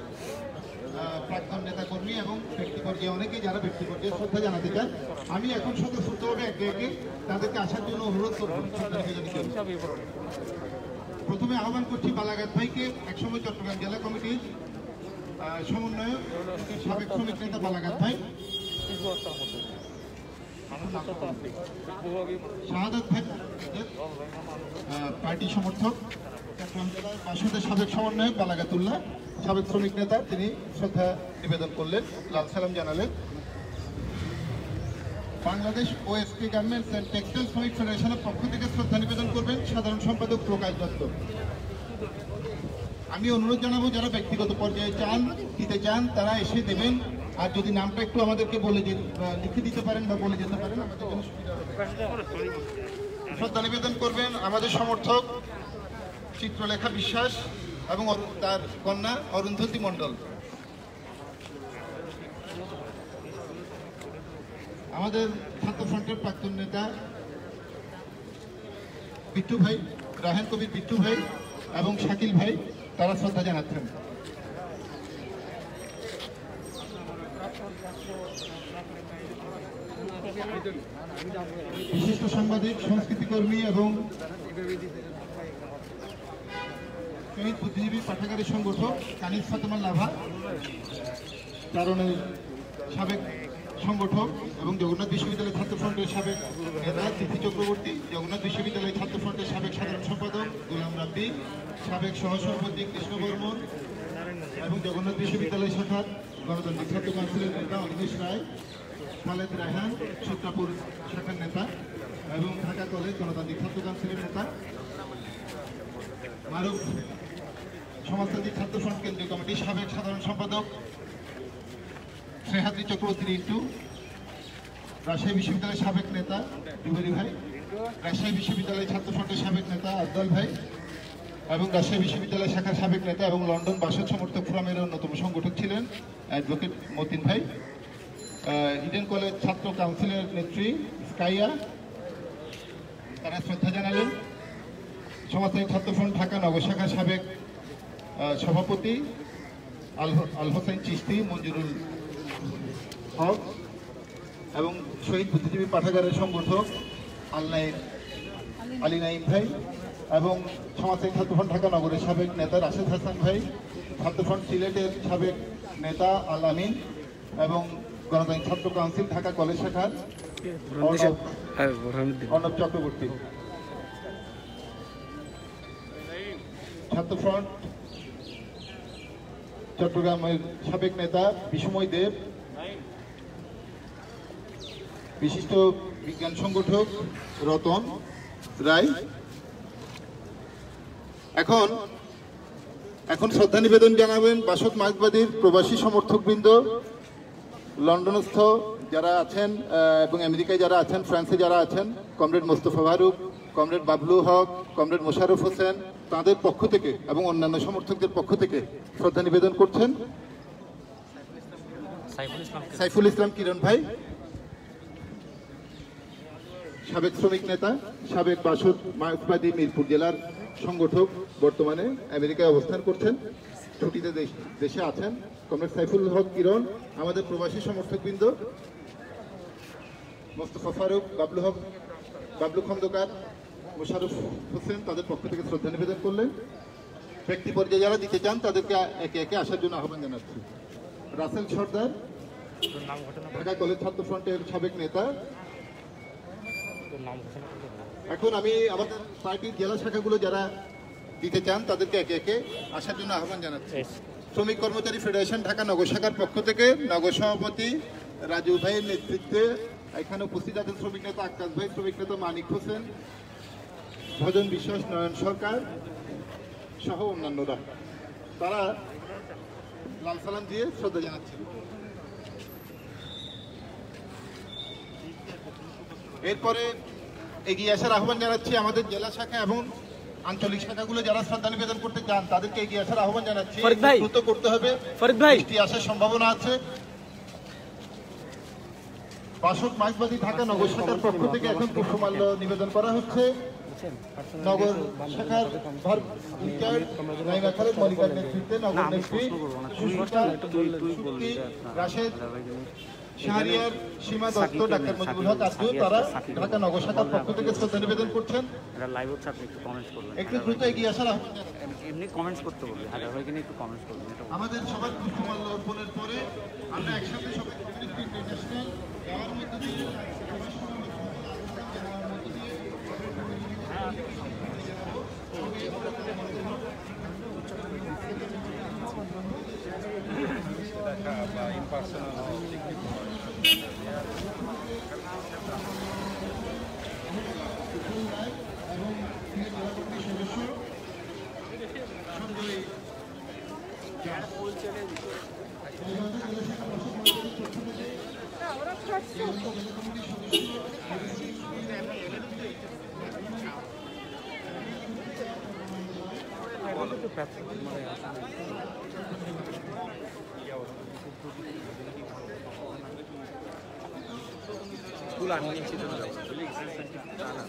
প্রাক্তন নেতা কর্মী এবং ব্যক্তি পর্যায়ে অনেকেই যারা ব্যক্তি পর্যায়ে শ্রদ্ধা জানাতে চান। আমি এখন স্বতঃস্ফূর্তভাবে একে একে তাদেরকে আসার জন্য অনুরোধ করব। প্রথমে আহ্বান করছি বালাঘাট ভাইকে, একসময় চট্টগ্রাম জেলা কমিটির সমন্বয়ক সাবেক শ্রমিক নেতা বালাঘাট ভাই, শাহাদাত ভাই পার্টি সমর্থক, চট্টগ্রাম জেলার বাসদের সাবেক সমন্বয়ক বালাঘাতুল্লাহ সাবেক শ্রমিক নেতা, তিনি শ্রদ্ধা নিবেদন করলেন, লাল সালাম জানালেন। Bangladesh OSP garments and textile শ্রমিক ফেডারেশনের পক্ষ থেকে শ্রদ্ধা নিবেদন করবেন সাধারণ সম্পাদক প্রকাশ দত্ত। আমি অনুরোধ জানাবো যারা ব্যক্তিগত পর্যায়ে দিতে চান তারা এসে দেবেন, আর যদি নামটা একটু আমাদেরকে লিখে দিতে পারেন বা বলে যেতে পারেন আমাদের জন্য সুবিধা হবে। শ্রদ্ধা নিবেদন করবেন আমাদের সমর্থক চিত্রলেখা বিশ্বাস এবং তার কন্যা অরুন্ধতী মণ্ডল। আমাদের ছাত্র ফ্রন্টের প্রাক্তন নেতা বিট্টু ভাই, রাহেন কবির বিট্টু ভাই এবং শাকিল ভাই, তারা শ্রদ্ধা জানাচ্ছেন। বিশিষ্ট সাংবাদিক, সংস্কৃতি কর্মী এবং শহীদ বুদ্ধিজীবী পাঠাগারের সংগঠক কানিজ ফাতেমা লাভা, কারণের সাবেক সংগঠক এবং জগন্নাথ বিশ্ববিদ্যালয় ছাত্র ফ্রন্টের সাবেক নেতা তিথি চক্রবর্তী, জগন্নাথ বিশ্ববিদ্যালয় ছাত্র ফ্রন্টের সাবেক সাধারণ সম্পাদক গোলাম রাব্বি, সাবেক সহসভাপতি কৃষ্ণ বর্মন এবং জগন্নাথ বিশ্ববিদ্যালয় শাখার গণতান্ত্রিক ছাত্র কাউন্সিলের নেতা অনিমেষ রায়, খালেদ রায়হান সূত্রাপুর শাখার নেতা এবং ঢাকা কলেজ গণতান্ত্রিক ছাত্র কাউন্সিলের নেতা, মারুফ সমাজতান্ত্রিক ছাত্র ফ্রন্ট কেন্দ্রীয় কমিটির সাবেক সাধারণ সম্পাদক শ্রেহাদ্রি চক্রবর্তী রিন্টু, রাজশাহী বিশ্ববিদ্যালয়ের সাবেক নেতা জুবেরি ভাই, রাজশাহী বিশ্ববিদ্যালয় ছাত্র ফ্রন্টের সাবেক নেতা আফজাল ভাই এবং রাজশাহী বিশ্ববিদ্যালয় শাখার সাবেক নেতা এবং লন্ডন বাসদ সমর্থক ফোরামের অন্যতম সংগঠক ছিলেন অ্যাডভোকেট মতিন ভাই, ইডেন কলেজ ছাত্র কাউন্সিলের নেত্রী স্কাইয়া, তারা শ্রদ্ধা জানালেন। সমাজতান্ত্রিক ছাত্র ফ্রন্ট ঢাকা নগর শাখার সাবেক সভাপতি আল হোসেন চিশতি, মঞ্জুরুল হক এবং শহীদ বুদ্ধিজীবী পাঠাগারের সংগঠক আলী নাইম ভাই এবং সমাজতান্ত্রিক ছাত্র ফ্রন্ট ঢাকা নগরের সাবেক নেতা রাশেদ হাসান ভাই, ছাত্র ফ্রন্ট সিলেটের সাবেক নেতা আল আমিন এবং গণতান্ত্রিক ছাত্র কাউন্সিল ঢাকা কলেজ শাখার অর্ণব চক্রবর্তী, ছাত্র ফ্রন্ট চট্টগ্রামের সাবেক নেতা বিসময় দেব, বিশিষ্ট বিজ্ঞান সংগঠক রতন রায়। এখন শ্রদ্ধা নিবেদন জানাবেন বাসদ মার্ক্সবাদীর প্রবাসী সমর্থকবৃন্দ, লন্ডনস্থ যারা আছেন এবং আমেরিকায় যারা আছেন, ফ্রান্সে যারা আছেন, কমরেড মোস্তফা ফারুক, কমরেড বাবলু হক, কমরেড মোশাররফ হোসেন, তাদের পক্ষ থেকে এবং অন্যান্য সমর্থকদের পক্ষ থেকে শ্রদ্ধা নিবেদন করছেন সাইফুল ইসলাম কিরণ ভাই, সাবেক শ্রমিক নেতা, সাবেক বাসদ মার্ক্সবাদী মিরপুর জেলার সংগঠক, বর্তমানে আমেরিকায় অবস্থান করছেন, ছুটিতে দেশে আছেন, কমরেড সাইফুল হক কিরণ, আমাদের প্রবাসী সমর্থকবৃন্দ মোস্তফা ফারুক, বাবলু খন্দকার, মোশাররফ হোসেন, তাদের পক্ষ থেকে শ্রদ্ধা নিবেদন করলেন। ব্যক্তি পর্যায়ে যারা দিতে চান তাদেরকে একে একে আসার জন্য আহ্বান জানাচ্ছি। রাসেল সর্দার, ঢাকা কলেজ ছাত্র ফ্রন্টের সাবেক নেতা। এখন আমি আমাদের পার্টির জেলা শাখাগুলো যারা দিতে চান তাদেরকে একে একে আসার জন্য আহ্বান জানাচ্ছি। শ্রমিক কর্মচারী ফেডারেশন ঢাকা নগর শাখার পক্ষ থেকে নগর সভাপতি রাজু ভাইয়ের নেতৃত্বে এখানে উপস্থিত আছেন শ্রমিক নেতা আক্কাস ভাই, শ্রমিক নেতা মানিক হোসেন, ভজন বিশ্বাস, নয়ন সরকার সহ অন্যান্যরা। তারা লাল সালাম দিয়ে শ্রদ্ধা জানাচ্ছেন। এরপরে এগিয়ে আসার আহ্বান জানাচ্ছি আমাদের জেলা শাখা এবং আঞ্চলিক শাখাগুলো যারা শ্রদ্ধা নিবেদন করতে চান তাদেরকে এগিয়ে আসার আহ্বান জানাচ্ছি। দ্রুত করতে হবে, বৃষ্টি আসার সম্ভাবনা আছে। বাসদ মার্ক্সবাদী ঢাকা নগর শাখার পক্ষ থেকে এখন পুষ্পমাল্য নিবেদন করা হচ্ছে। নগর শাখার মলিকার নেতৃত্বে নগর নেত্রী রাশেদ, শাহরিয়ার, সীমা দত্ত, ডাক্তার মজিবুল হক আব্দু, তারা ঢাকা নগর শাখার পক্ষ থেকে শ্রদ্ধা নিবেদন করছেন। একটু দ্রুত এগিয়ে আসার আমাদের সবার পুষ্পমাল্য অর্পণের পরে আমরা একসাথে সবাই ইন্টারন্যাশনাল যাওয়ার মধ্যে দিয়ে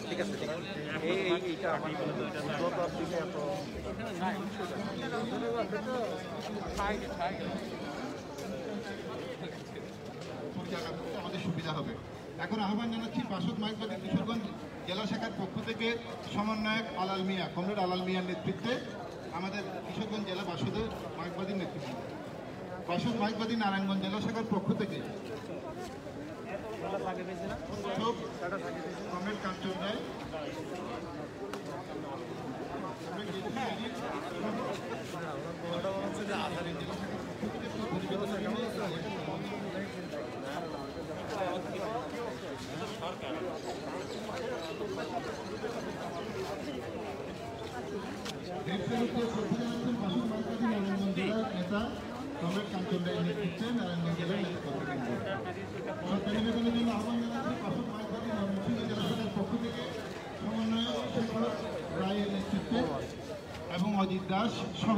ঠিক আছে, এইটা আমাদের সুবিধা হবে। এখন আহ্বান জানাচ্ছি বাসদ মার্ক্সবাদী কিশোরগঞ্জ জেলা শাখার পক্ষ থেকে সমন্বয়ক আলাল মিয়া, কমরেড আলাল মিয়ার নেতৃত্বে আমাদের কিশোরগঞ্জ জেলা বাসদ মাইকবাদীর নেতৃবৃন্দ, বাসদ মাইকবাদী নারায়ণগঞ্জ জেলা শাখার পক্ষ থেকে কমরেড কাঞ্চন রায়, নেতা কমরেড কাঞ্চন রায়ের নেতৃত্বে নারায়ণগঞ্জ জেলার নেতৃবৃন্দ সরকারি নিবেদনের জন্য আহ্বান জানাচ্ছি বাসদ মাইকবাদী ময়মনসিংহ জেলা শাখার পক্ষ থেকে সমন্বয়ক শেখর রায়ের নেতৃত্বে এবং অজিত দাস সহ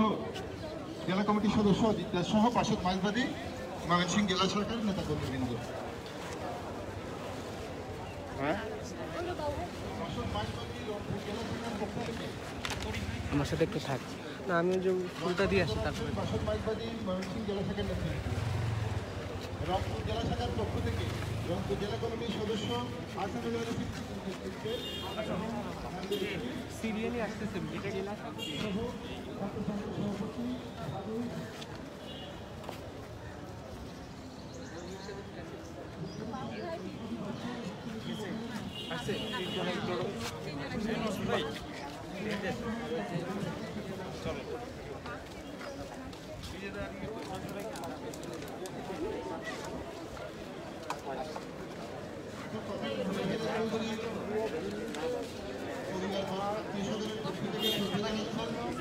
জেলা কমিটির সদস্য অজিত দাস সহ বাসদ মাইকবাদী ময়মনসিংহ জেলা শাখার নেতা কর্মীবৃন্দ। আমার সাথে একটু থাক না, আমি যে ফুলটা দিয়ে আসি তারপরে। বাসদ মাইকবাদী ময়মনসিংহ জেলা শাখার নেতৃত্বে রংপুর জেলা শাখার পক্ষ থেকে রংপুর জেলা কমিটির সদস্য আসাদুল নেতৃত্বে সিরিয়ালি আসতেছে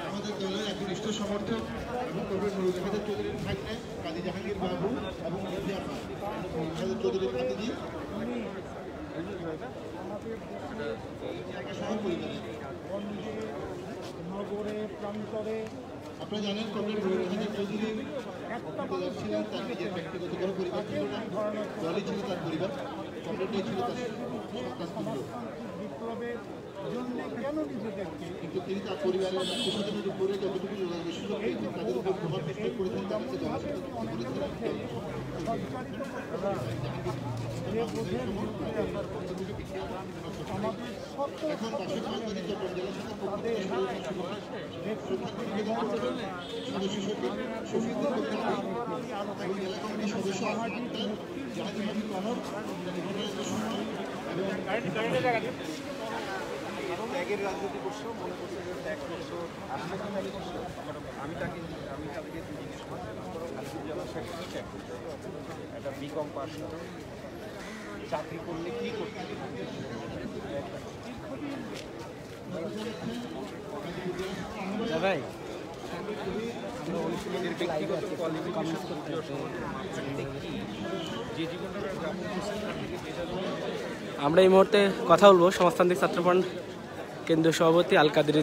আমাদের দলের একনিষ্ঠ সমর্থক এবং কমরেড নুরুল হায়দার চৌধুরীর ভাগ্নে কাজী জাহাঙ্গীর বাবু এবং হায়দার চৌধুরীর ভাতিজি নগরে প্রান্তরে আপনারা জানেন কমরেড নুরুল হায়দার চৌধুরী ছিলেন, তার নিজের ব্যক্তিগত কোনো পরিবার ছিল না, দলই ছিল তার পরিবার, কমরেডই ছিল তার সন্তান। বিপ্লবের জন্য কেন নিজেদেরকে কিন্তু তিনি তার পরিবারের আত্মীয়স্বজনের উপরে যতটুকু যোগাযোগের সুযোগ পেয়েছেন তাদের উপর প্রভাব বিস্তার করেছেন, তাদেরকে এখন বাসদ মাইকবাদী চট্টগ্রাম জেলা শাখার পক্ষ থেকে সদস্য সচিব শফিকুল এবং জেলা কমিটির সদস্য জাহাঙ্গীর কনক এবং ত্যাগের রাজনীতি করছো, মনে করছো যে ত্যাগ করছো, আসলে ত্যাগ করছো। আমি তাদেরকে জিজ্ঞেস করছি ত্যাগ করতে হবে, একটা বিকম পাস করে চাকরি করলে কী করতে ভাই ব্যক্তিগত কোয়ালিফিকেশন যে জীবনটা আমরা এই মুহূর্তে কথা বলবো সমাজতান্ত্রিক ছাত্রফ্রন্ট কেন্দ্রীয় সভাপতি আল কাদেরী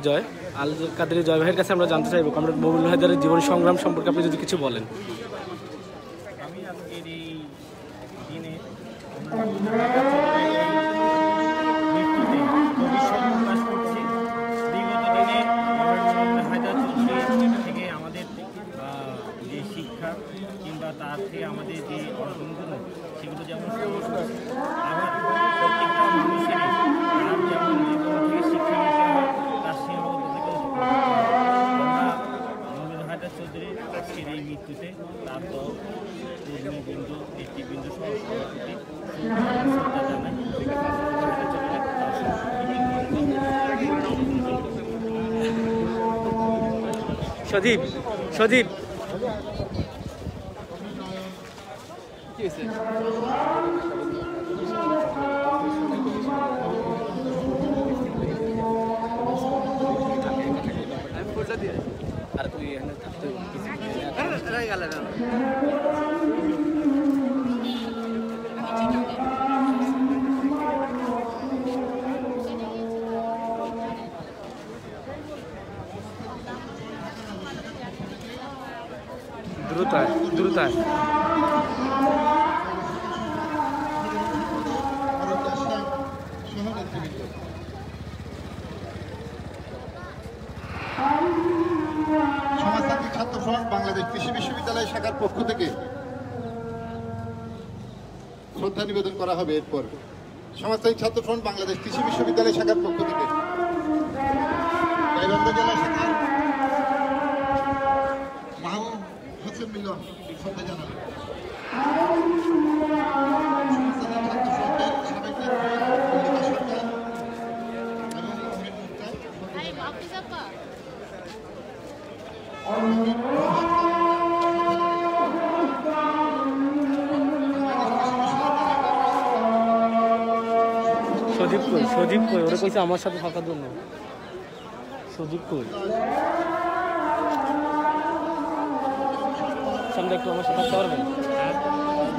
জয় ভাইয়ের কাছে আমরা জানতে চাইবো কমরেড মবিনুল হায়দারের জীবন সংগ্রাম সম্পর্কে আপনি যদি কিছু বলেন। আমি আজকের এই দিনে প্রকাশ করছি। বিগত দিনে হায়দার চৌধুরী থেকে আমাদের যে শিক্ষা কিংবা তার থেকে আমাদের যে অর্জনগুলো সেগুলো যেমন আবার প্রত্যেকটা মানুষেরই তার যেমন জীবন থেকে শিক্ষা নিতে হয় তার সীমাবদ্ধ থেকে আমরা মবিনুল হায়দার চৌধুরীর আজকের এই মৃত্যুতে তার দল কর্মীবৃন্দ নেতৃবৃন্দ সহ সভাপতি শ্রদ্ধা জানাই। সদীপ আর তুই এখানে থাকতে দ্রুত সমাজতান্ত্রিক ছাত্র ফ্রন্ট বাংলাদেশ কৃষি বিশ্ববিদ্যালয় শাখার পক্ষ থেকে শ্রদ্ধা নিবেদন করা হবে। এরপর সমাজতান্ত্রিক ছাত্র ফ্রন্ট বাংলাদেশ কৃষি বিশ্ববিদ্যালয় শাখার পক্ষ থেকে গাইবান্ধা জেলা শাখার সজীব কই ওরা কইছে আমার সাথে থাকার জন্য। সজীব কই সামনে একটু আমার সাথে থাকতে পারবেন?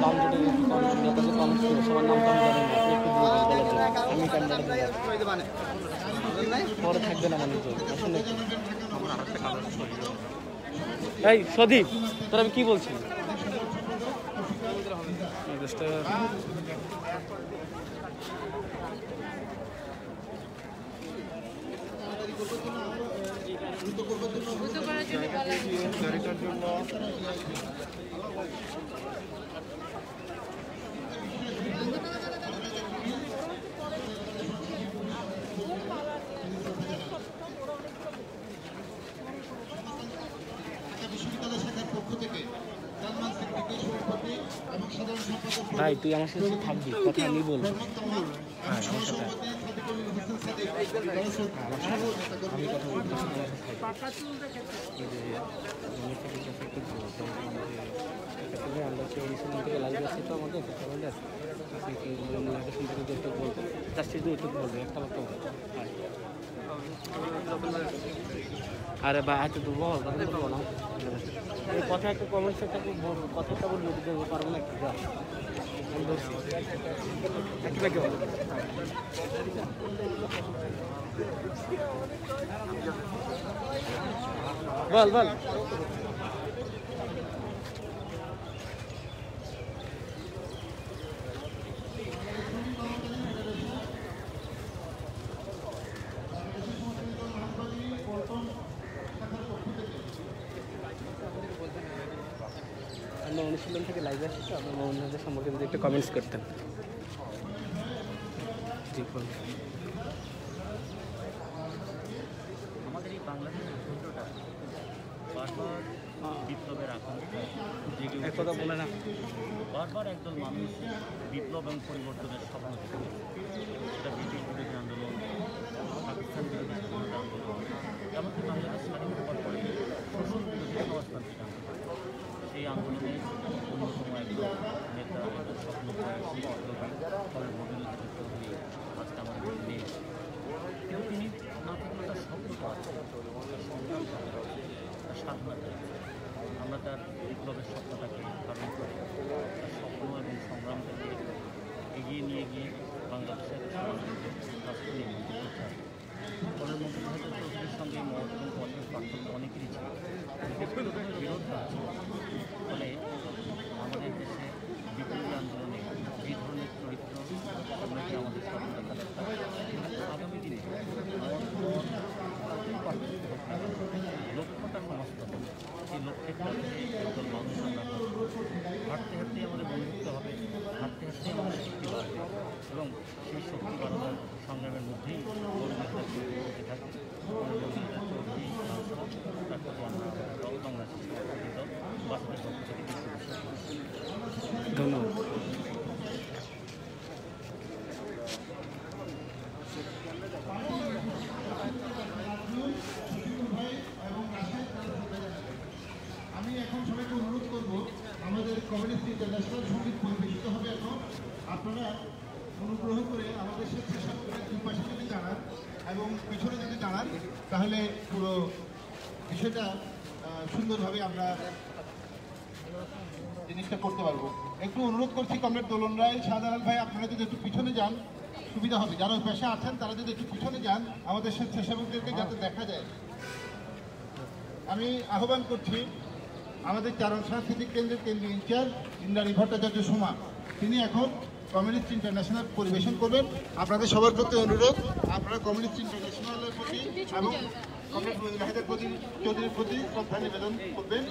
নাম যদি কমেন্ট করে সবার নাম তো আমি জানি না, আপনি একটু বলার জন্য আমি ক্যামেরাটা পরে থাকবে না মানুষজন আসলে। এই সদীপ তোর আমি কি বলছি ভাই তুই আমার সাথে থাকবি, কথা আমি বলবো। আমি কথা বলতে আমরা অনুষ্ঠান থেকে লাইভ আসছি তো আমাদের বলবো তার সাথে বলবো একটা কথা বলবো। আরে ভাই এত তো বল বলবো না, এই কথা একটা কমেন্ট সেটা কথাটা বলবো পারবো না একটু বল বল। আমরা অনুশীলন থেকে লাইভ আসছি তো, আপনার মোহাম্মদের সম্পর্কে যদি একটু কমেন্টস করতেন। জি বলুন। আমাদের এই বাংলাদেশের যুদ্ধটা বারবার বিপ্লবের আকাঙ্ক্ষা জেগে এক কথা বলে না, বারবার একদল মানুষ বিপ্লব এবং পরিবর্তনের স্বপ্ন দেখে, সেটা ব্রিটিশ বিরোধী আন্দোলন, পাকিস্তান বিরোধী স্বাধীনতা আন্দোলন, এমনকি বাংলাদেশ স্বাধীন হওয়ার পরে শোষণ বিরোধী সমাজতান্ত্রিক আন্দোলন। সেই আন্দোলনে অন্যতম একজন নেতা, একজন স্বপ্ন ফলের মবিনুল হক চৌধুরী আজকে আমাদের নেই, কিন্তু তিনি না থাকলে তার স্বপ্নটা আছে, তার সংগ্রামটা, তার সাধনাটা। আমরা তার বিপ্লবের স্বপ্নটাকে ধারণ করে তার স্বপ্ন এবং সংগ্রামটাকে এগিয়ে নিয়ে গিয়ে বাংলাদেশের রাষ্ট্র নির্মাণ করতে চাই। ফলের মবিনুল হক চৌধুরীর সঙ্গে মত এবং পথের পার্থক্য অনেকেরই ছিল, ব্যক্তিগত বিরোধ আছে। ফলে আমাদের দেশে বিপ্লবী আন্দোলনে এই ধরনের চরিত্র আমরা কি আমাদের স্বপ্ন দেখা দরকার। আগামী দিনে লক্ষ্যটা সমস্ত হবে, সেই লক্ষ্যের কাছে একদল মানুষ আমরা হাঁটতে হাঁটতেই আমাদের বন্ধুত্ব হবে, হাঁটতে হাঁটতেই আমাদের শক্তি বাড়বে এবং সেই শক্তি বাড়ানোর সংগ্রামের মধ্যেই চলতে থাকে। ধন্যবাদ। আমি এখন সবাইকে অনুরোধ করব, আমাদের কমিউনিস্ট ইন্টারন্যাশনাল সঙ্গীত পরিবেশিত হবে। এখন আপনারা অনুগ্রহ করে আমাদের স্বেচ্ছাসেবকদের দুই পাশে যদি দাঁড়ান এবং পিছনে যদি দাঁড়ান, তাহলে পুরো বিষয়টা সুন্দরভাবে আমরা জিনিসটা করতে পারবো। একটু অনুরোধ করছি কমরেড দোলন রায়, শাহজালাল ভাই, আপনারা যদি একটু পিছনে যান সুবিধা হবে। যারা পেশা আছেন তারা যদি একটু পিছনে যান, আমাদের স্বেচ্ছাসেবকদেরকে যাতে দেখা যায়। আমি আহ্বান করছি আমাদের চারণ সাংস্কৃতিক কেন্দ্রের কেন্দ্রীয় ইনচার্জ ইন্দ্রাণী ভট্টাচার্য সোমা, তিনি এখন কমিউনিস্ট ইন্টারন্যাশনাল পরিবেশন করবেন। আপনাদের সবার প্রতি অনুরোধ, আপনারা কমিউনিস্ট ইন্টারন্যাশনালের প্রতি এবং কমরেড হায়দার চৌধুরীর প্রতি শ্রদ্ধা নিবেদন করবেন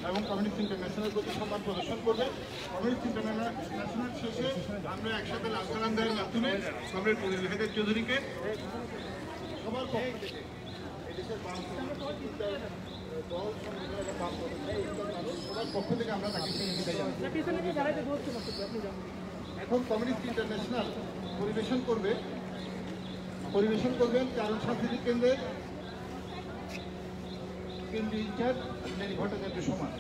এবং কমিউনিস্ট ইন্টারন্যাশনালের প্রতি সম্মান প্রদর্শন করবেন। কমিউনিস্ট ইন্টারন্যাশনাল শেষে আমরা একসাথে লাল সালাম দেওয়ার মাধ্যমে কমরেড হায়দার চৌধুরীকে সবার পক্ষ থেকে এদেশের সবার পক্ষ থেকে আমরা তাকে বিদায় জানাই। এখন কমিউনিস্ট ইন্টারন্যাশনাল পরিবেশন করবেন চারণ সাংস্কৃতিক কেন্দ্রের কেন্দ্রীয় ইনচার্জ ইন্দ্রাণী ভট্টাচার্য সমান।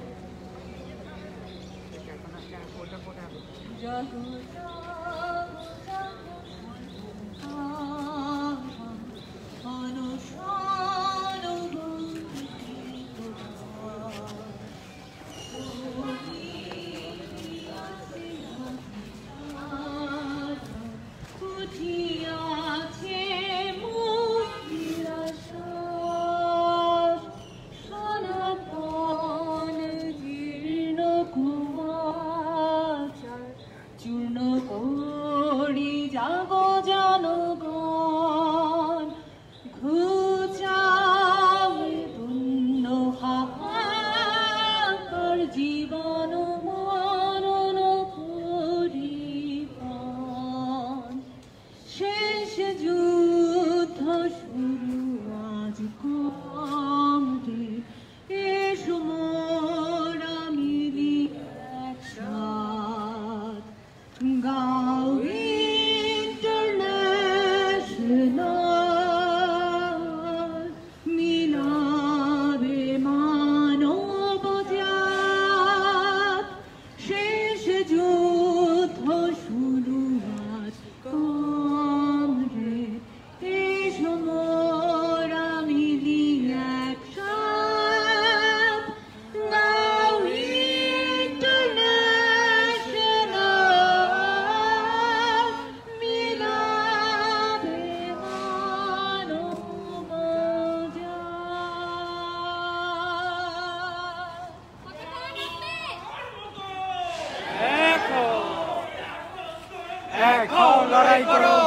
লড়াই করো,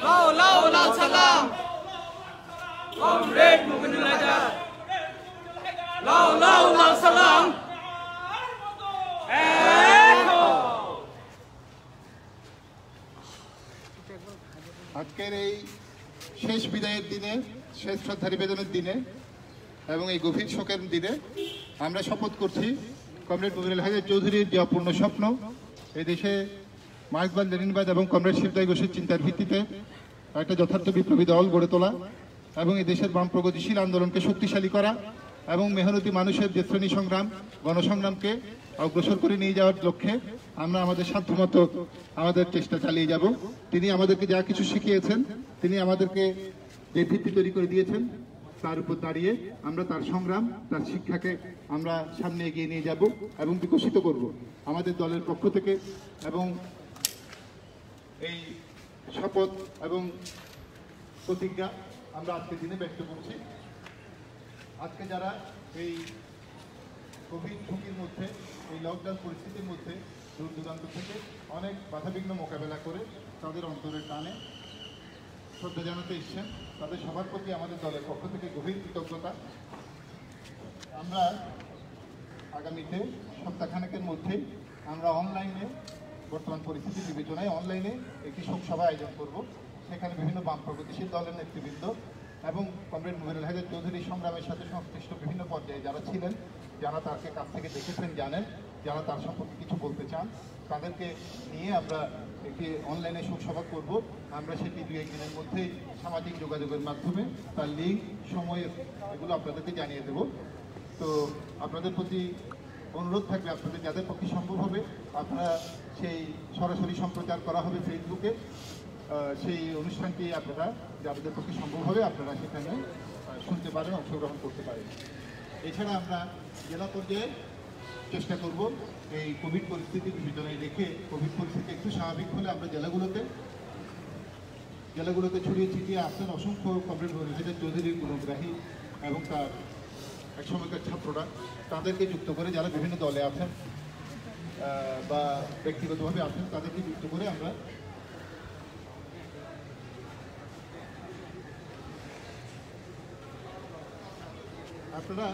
লাও লাও লাল সালাম, কমরেড মুমিনুল হায়দার, লাও লাও লাল সালাম। আজকের এই শেষ বিদায়ের দিনে, শেষ শ্রদ্ধা নিবেদনের দিনে এবং এই গভীর শোকের দিনে আমরা শপথ করছি কমরেড মুমিনুল হায়দার চৌধুরীর যে অপূর্ণ স্বপ্ন এই দেশে মার্ক্সবাদ লেনিনবাদ এবং কমরেড শিবদাই ঘোষের চিন্তার ভিত্তিতে একটা যথার্থ বিপ্লবী দল গড়ে তোলা এবং এই দেশের বাম প্রগতিশীল আন্দোলনকে শক্তিশালী করা এবং মেহনতি মানুষের যে শ্রেণী সংগ্রাম গণসংগ্রামকে অগ্রসর করে নিয়ে যাওয়ার লক্ষ্যে আমরা আমাদের সাধ্যমতো আমাদের চেষ্টা চালিয়ে যাব। তিনি আমাদেরকে যা কিছু শিখিয়েছেন, তিনি আমাদেরকে যে ভিত্তি তৈরি করে দিয়েছেন, তার উপর দাঁড়িয়ে আমরা তার সংগ্রাম, তার শিক্ষাকে আমরা সামনে এগিয়ে নিয়ে যাব এবং বিকশিত করব আমাদের দলের পক্ষ থেকে। এবং এই শপথ এবং প্রতিজ্ঞা আমরা আজকের দিনে ব্যক্ত করছি। আজকে যারা এই কোভিড ঝুঁকির মধ্যে, এই লকডাউন পরিস্থিতির মধ্যে দূর দূরান্ত থেকে অনেক বাধাবিঘ্ন মোকাবেলা করে তাদের অন্তরের টানে শ্রদ্ধা জানাতে এসছেন, তাদের সবার প্রতি আমাদের দলের পক্ষ থেকে গভীর কৃতজ্ঞতা। আমরা আগামীতে সপ্তাহখানেকের মধ্যে আমরা অনলাইনে, বর্তমান পরিস্থিতি বিবেচনায় অনলাইনে একটি শোকসভা আয়োজন করব। সেখানে বিভিন্ন বাম প্রগতিশীল দলের নেতৃবৃন্দ এবং কমরেড মুমিনুল হায়দার চৌধুরী সংগ্রামের সাথে সংশ্লিষ্ট বিভিন্ন পর্যায়ে যারা ছিলেন, যারা তাকে কাছ থেকে দেখেছেন, জানেন, যারা তার সম্পর্কে কিছু বলতে চান, তাদেরকে নিয়ে আমরা একটি অনলাইনে শোকসভা করব। আমরা সেটি 2-1 দিনের মধ্যেই সামাজিক যোগাযোগের মাধ্যমে তার লিঙ্ক, সময় এগুলো আপনাদেরকে জানিয়ে দেব। তো আপনাদের প্রতি অনুরোধ থাকবে, আপনাদের যাদের পক্ষে সম্ভব হবে আপনারা সেই সরাসরি সম্প্রচার করা হবে ফেসবুকে, সেই অনুষ্ঠানটি আপনারা যাদের পক্ষে সম্ভব হবে আপনারা সেখানে শুনতে পারেন, অংশগ্রহণ করতে পারেন। এছাড়া আমরা জেলা পর্যায়ে চেষ্টা করব এই কোভিড পরিস্থিতি বিবেচনায় রেখে, কোভিড পরিস্থিতি একটু স্বাভাবিক হলে আমরা জেলাগুলোতে ছড়িয়ে ছিটিয়ে আসছেন অসংখ্য কমরেড মুমিনুল হায়দার চৌধুরীর গুণগ্রাহী এবং তার এক সময়কার ছাত্ররা, তাদেরকে যুক্ত করে, যারা বিভিন্ন দলে আছেন বা ব্যক্তিগতভাবে আছেন, তাদেরকে যুক্ত করে আমরা আপনারা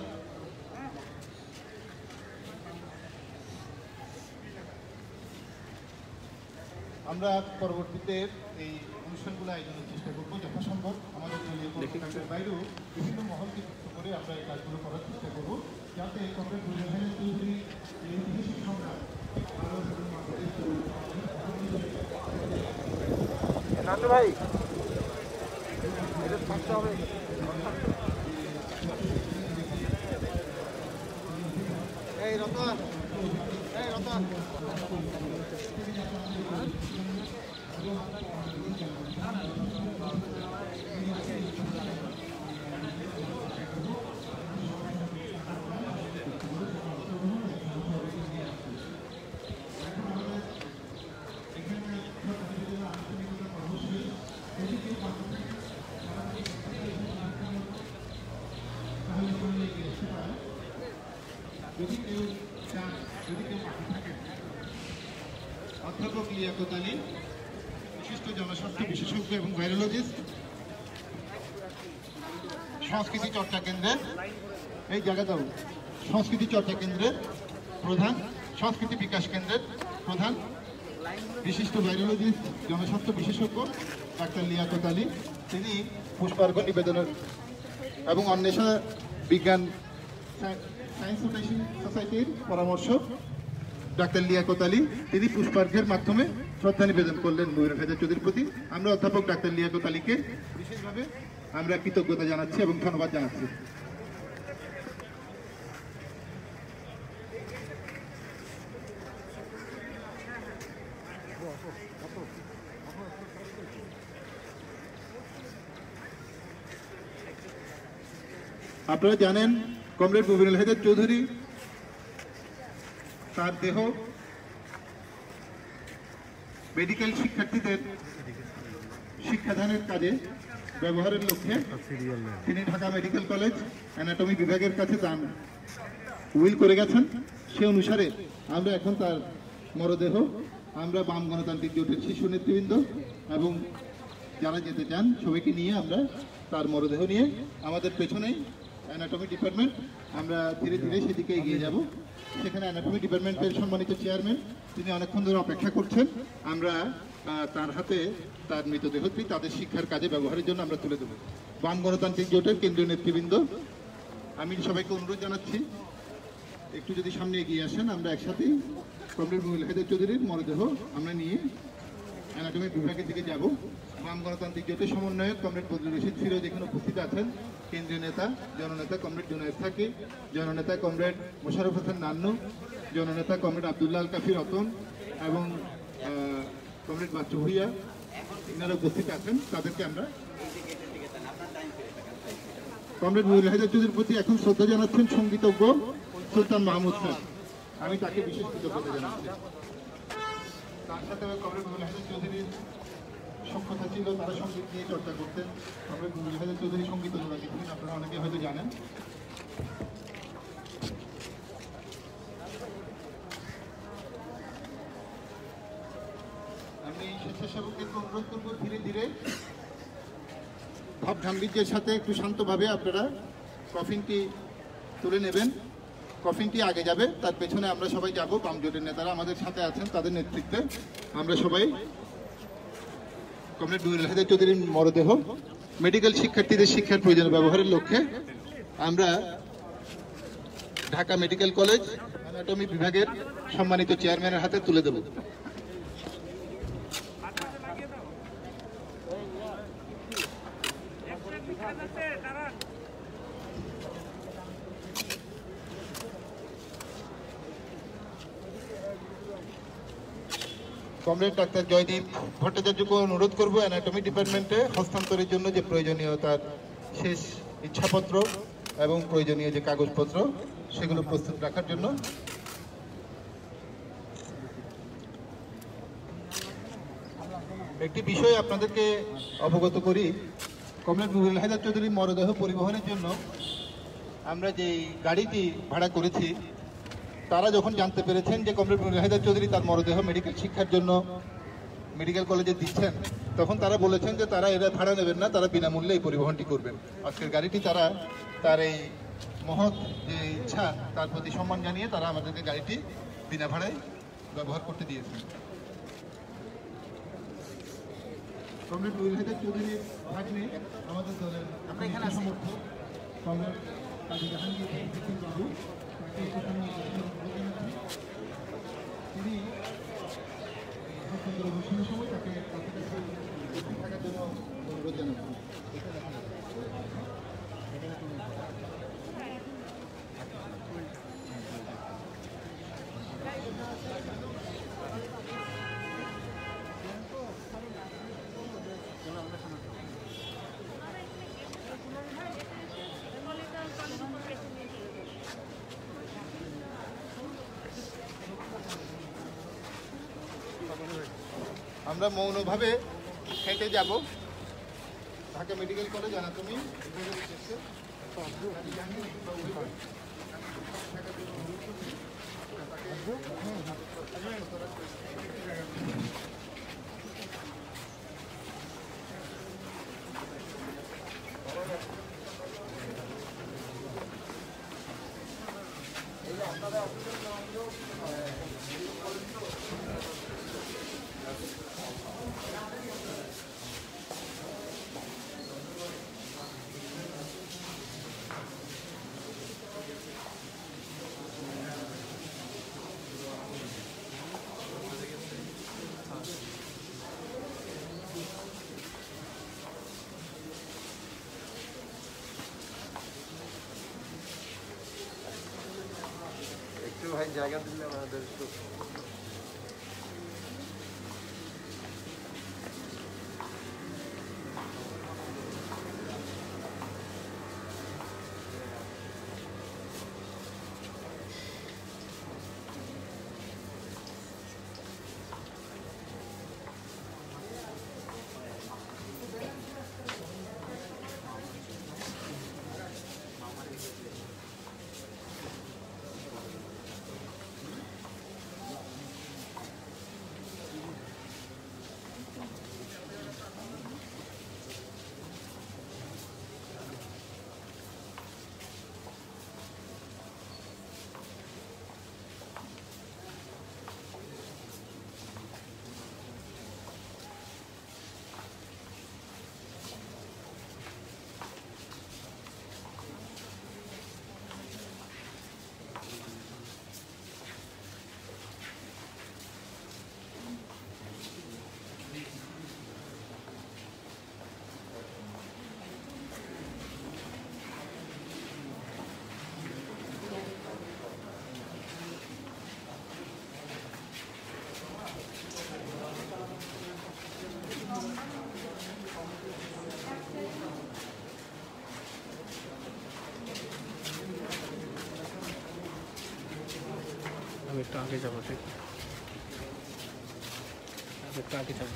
আমরা পরবর্তীতে এই অনুষ্ঠানগুলো আয়োজনের চেষ্টা করবো যথাসম্ভব। আমাদের দলীয় কর্মকাণ্ডের বাইরেও বিভিন্ন মহলকে যুক্ত করে আমরা এই কাজগুলো করার চেষ্টা করবো, যাতে কমরেড মুমিনুল হায়দার চৌধুরী এই ঐতিহাসিক সংগ্রাম ভাই থাকতে হবে। অধ্যাপক লিয়াকত আলী, বিশিষ্ট জনস্বাস্থ্য বিশেষজ্ঞ এবং ভাইরোলজিস্ট, সংস্কৃতি চর্চা কেন্দ্রের এই জায়গা দাও সংস্কৃতি চর্চা কেন্দ্রের প্রধান, সংস্কৃতি বিকাশ কেন্দ্রের প্রধান, বিশিষ্ট ভাইরোলজিস্ট জনস্বাস্থ্য বিশেষজ্ঞ ডাক্তার লিয়াকত আলী, তিনি পুষ্পার্ঘ্য নিবেদনের এবং অন্বেষা বিজ্ঞান সায়েন্স ফাউন্ডেশন সোসাইটির পরামর্শক ডাক্তার লিয়াকত আলী, তিনি পুষ্পার্ঘ্যের মাধ্যমে শ্রদ্ধা নিবেদন করলেন ময়ূর হায়দার চৌধুরীর প্রতি। আমরা অধ্যাপক ডাক্তার লিয়াকত আলীকে বিশেষভাবে আমরা কৃতজ্ঞতা জানাচ্ছি এবং ধন্যবাদ জানাচ্ছি। আপনারা জানেন কমরেড মুবিনুল হায়দার চৌধুরী তার দেহ মেডিকেল শিক্ষার্থীদের শিক্ষাদানের কাজে ব্যবহারের লক্ষ্যে তিনি ঢাকা মেডিকেল কলেজ অ্যানাটমি বিভাগের কাছে দান উইল করে গেছেন। সে অনুসারে আমরা এখন তার মরদেহ আমরা বাম গণতান্ত্রিক জোটের শীর্ষ নেতৃবৃন্দ এবং যারা যেতে চান সবাইকে নিয়ে আমরা তার মরদেহ নিয়ে আমাদের পেছনেই অ্যানাটমি ডিপার্টমেন্ট, আমরা ধীরে ধীরে সেদিকে এগিয়ে যাব। সেখানে অ্যানাটমি ডিপার্টমেন্টের সম্মানিত চেয়ারম্যান তিনি অনেকক্ষণ ধরে অপেক্ষা করছেন। আমরা তার হাতে তার মৃতদেহটি তাদের শিক্ষার কাজে ব্যবহারের জন্য আমরা তুলে দেব। বাম গণতান্ত্রিক জোটের কেন্দ্রীয় নেতৃবৃন্দ, আমি সবাইকে অনুরোধ জানাচ্ছি একটু যদি সামনে এগিয়ে আসেন, আমরা একসাথেই কমরেড মুবিনুল হায়দার চৌধুরীর মরদেহ আমরা নিয়ে অ্যানাটমি বিভাগের দিকে যাব। বাম গণতান্ত্রিক জোটের সমন্বয়ক কমরেড বদরুল রশিদ ফিরোজ এখানে উপস্থিত আছেন, কেন্দ্রীয় নেতা জননেতা কমরেড জুনায়েদ থাকি, জননেতা কমরেড মোশাররফ হোসেন নান্নু, জননেতা কমরেড আব্দুল্লাহ আল কাফি রতন এবং কমরেড বাচ্চু ভুইয়া এনারা উপস্থিত আছেন। তাদেরকে আমরা কমরেড মুবিনুল হায়দার চৌধুরীর প্রতি এখন শ্রদ্ধা জানাচ্ছেন সঙ্গীতজ্ঞ সুলতান মাহমুদ খান, আমি তাকে বিশেষ কৃতজ্ঞতা জানাচ্ছি। তার সাথে কমরেড মুবিনুল হায়দার চৌধুরীর সক্ষতা ছিল, তারা সঙ্গীত নিয়ে চর্চা করতেন। কমরেড মুবিনুল হায়দার চৌধুরী সঙ্গীত অনুরাগী ছিলেন, আপনারা অনেকে হয়তো জানেন। আমি স্বেচ্ছাসেবকদেরকে অনুরোধ করবো ধীরে ধীরে ভাব গাম্ভীর্যের সাথে একটু শান্তভাবে আপনারা কফিনটি তুলে নেবেন। কফিনটি আগে যাবে, তার পেছনে আমরা সবাই যাব। বাম জোটের নেতারা আমাদের সাথে আছেন, তাদের নেতৃত্বে আমরা সবাই কমরেড মুবিনুল হায়দার চৌধুরীর মরদেহ মেডিকেল শিক্ষার্থীদের শিক্ষার প্রয়োজনে ব্যবহারের লক্ষ্যে আমরা ঢাকা মেডিকেল কলেজ অ্যানাটমি বিভাগের সম্মানিত চেয়ারম্যানের হাতে তুলে দেব। কমরেড ডাক্তার জয়দীপ ভট্টাচার্যকে অনুরোধ করবো অ্যানাটমি ডিপার্টমেন্টে হস্তান্তরের জন্য যে প্রয়োজনীয় তার শেষ ইচ্ছাপত্র এবং প্রয়োজনীয় যে কাগজপত্র সেগুলো প্রস্তুত রাখার জন্য। একটি বিষয় আপনাদেরকে অবগত করি, কমরেড মুবিনুল হায়দার চৌধুরীর মরদেহ পরিবহনের জন্য আমরা যে গাড়িটি ভাড়া করেছি, তারা যখন জানতে পেরেছেন যে কমরেড মুবিনুল হায়দার চৌধুরী তার মরদেহ মেডিকেল শিক্ষার জন্য মেডিকেল কলেজে দিচ্ছেন, তখন তারা বলেছেন যে তারা এরা ভাড়া নেবেন না, তারা বিনামূল্যে এই পরিবহনটি করবেন। আজকের গাড়িটি তারা তার এই মহৎ যে ইচ্ছা তার প্রতি সম্মান জানিয়ে তারা আমাদেরকে গাড়িটি বিনা ভাড়ায় ব্যবহার করতে দিয়েছেন। কমরেড মুবিনুল হায়দার চৌধুরীর ভাগ্নে আমাদের দলের সমর্থক কমরেড কাজী জাহাঙ্গীর বাবু, তিনি অনুষ্ঠানের সময় তাকে থাকার জন্য অনুরোধ জানাচ্ছি। আমরা মৌনভাবে হেঁটে যাব ঢাকা মেডিকেল কলেজ আনাতমি। একটু ভাই জায়গা দিলে আমাদের একটু আমি একটু আগে যাবো, ঠিক একটু আগে যাবো।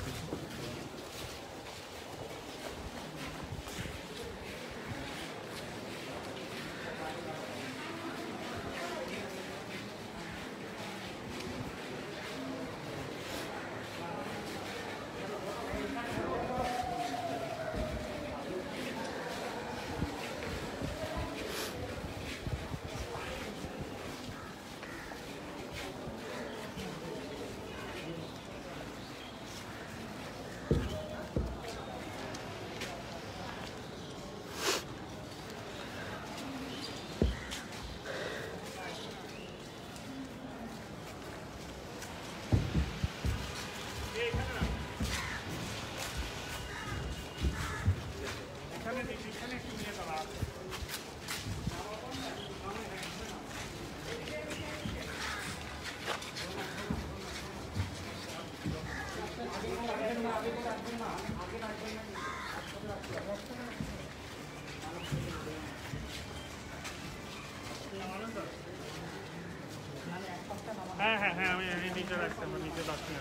হ্যাঁ হ্যাঁ হ্যাঁ, আমি নিচে রাখছি, আমার নিচে রাখছি।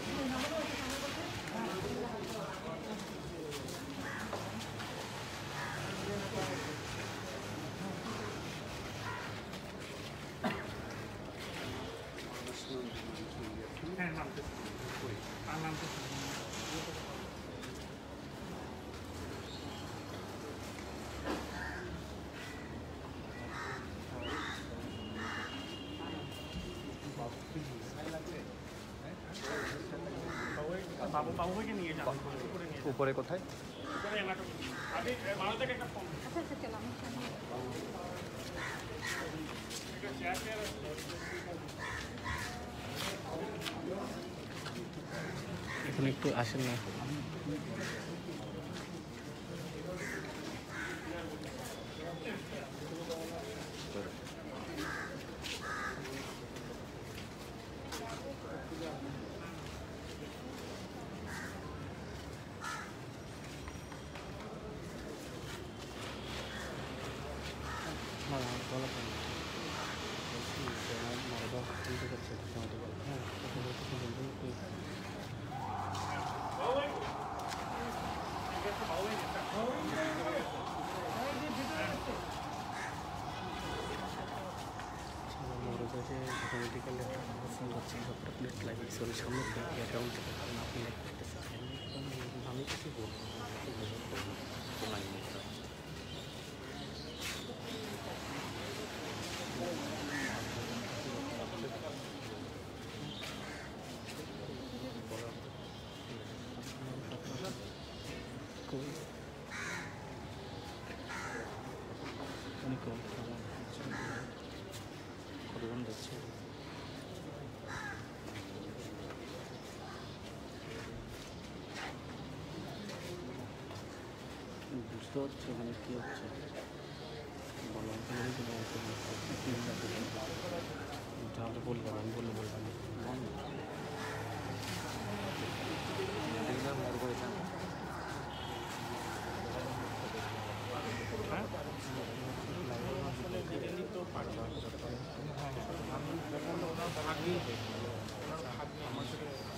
হ্যাঁ নামতেছি, আর নামতেছি। বাবু বাবুকে নিয়ে যান উপরে, নিয়ে উপরে কোথায়? উপরে এলাকা আমি মানুষ থেকে একটা ফোন। এখন একটু আসেন না। পলিটিক্যালি অবস্থান করছি ডক্টর প্লেট লাইভ এক্সিওনের সামনে থেকে অ্যাকাউন্ট থেকে আপনি লাইভ করতেছেন আমি কিছু বলবো অনেক কতজন যাচ্ছে বুঝতে পারছি মানে কী হচ্ছে বললাম তাহলে বললাম আমি বললাম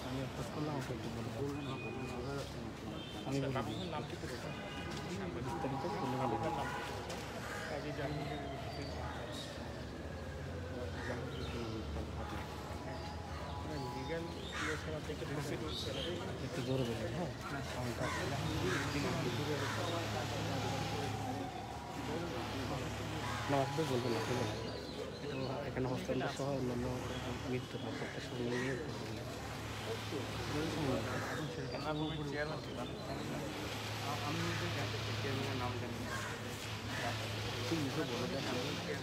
আমি খোঁজ করলাম ওকে একটু বলবেন আমি বিস্তারিত একটু জোরে বলবেন হ্যাঁ না আসবে বলবেন না এখানে হসপিটাল সহ অন্যান্য মৃত্যু ব্যাপারটা সব নিয়ে আমি নাম জানি বলে দেন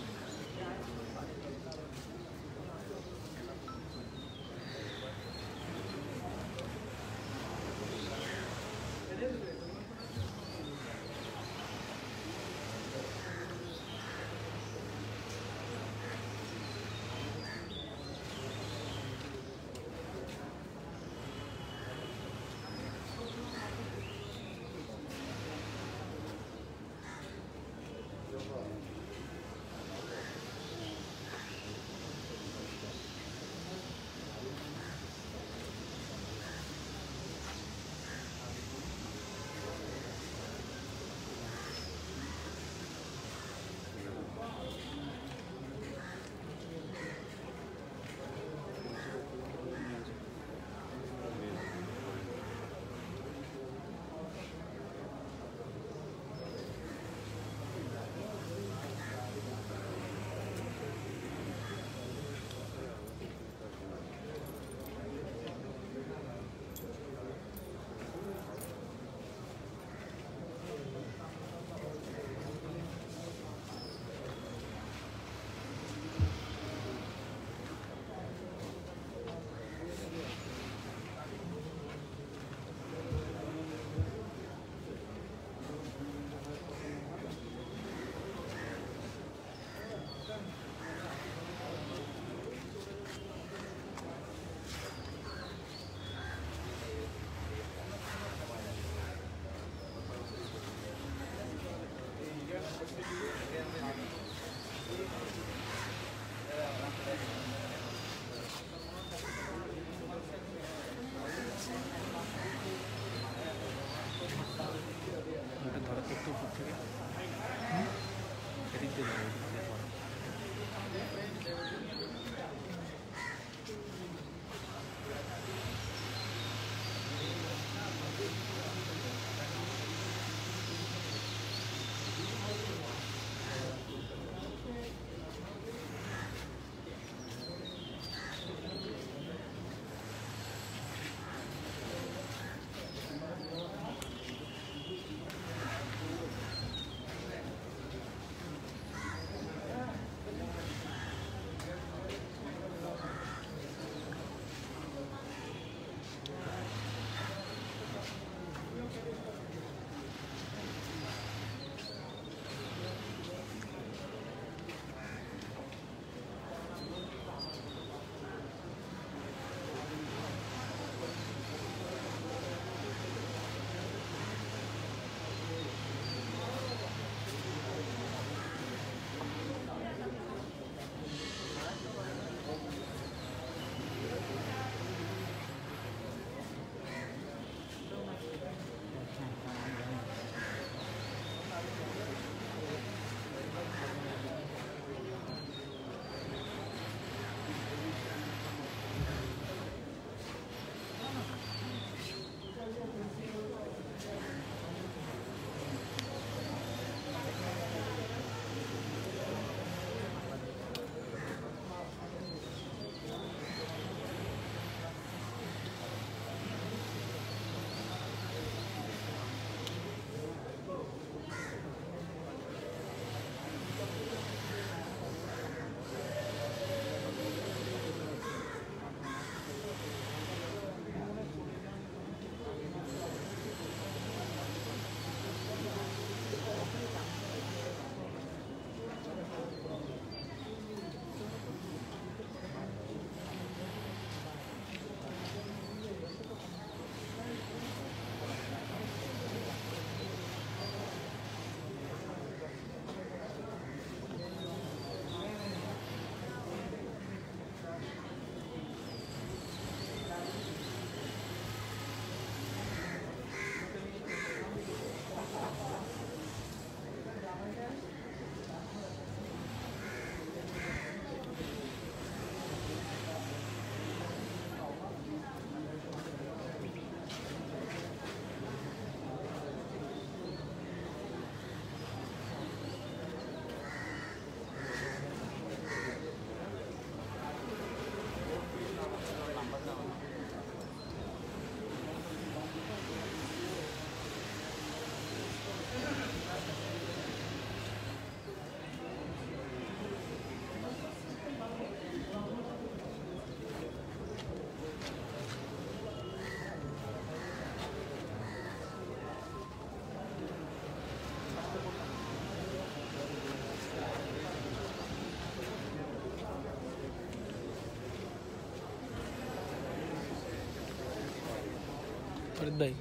ফরিদ ভাই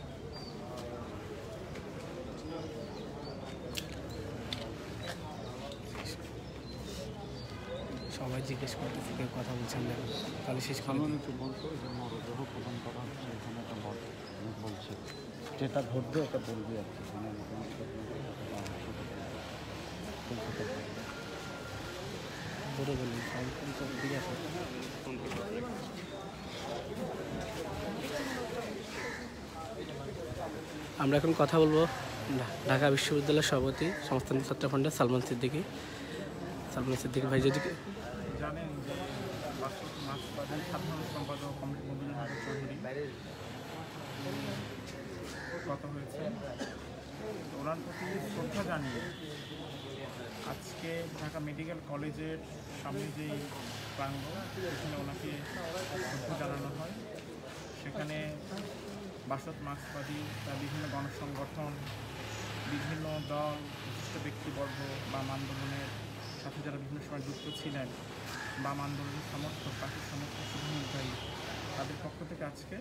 সবাই জিজ্ঞেস করতেছে কেউ কথা বলছেন না তাহলে শেষ করে দিই। একটু বলতো যে মরদেহ প্রদান করা হচ্ছে এখানে একটা বলছে যেটা ঘটবে এটা বলবি আর কি মানে বলে বলুন ঠিক আছে। আমরা এখন কথা বলবো ঢাকা বিশ্ববিদ্যালয়ের সভাপতি সংস্থানিক ছাত্র ফ্রন্টের সালমান সিদ্দিকী ভাই যদি জানেন যে মার্ক্সবাদী সাধারণ সম্পাদক কমরেড মবিনুল হক চৌধুরী গত হয়েছে। ওনার প্রতি শ্রদ্ধা জানিয়ে আজকে ঢাকা মেডিকেল কলেজের সামনে যেই প্রাঙ্গণ সেখানে ওনাকে শ্রদ্ধা জানানো হয়। সেখানে বাসদ মার্ক্সবাদী বা বিভিন্ন গণসংগঠন, বিভিন্ন দল, বিশিষ্ট ব্যক্তিবর্গ বাম আন্দোলনের সাথে যারা বিভিন্ন সময় যুক্ত ছিলেন, বাম আন্দোলনের সমর্থক, পার্টির সমর্থক, শুভনির্বাহী, তাদের পক্ষ থেকে আজকে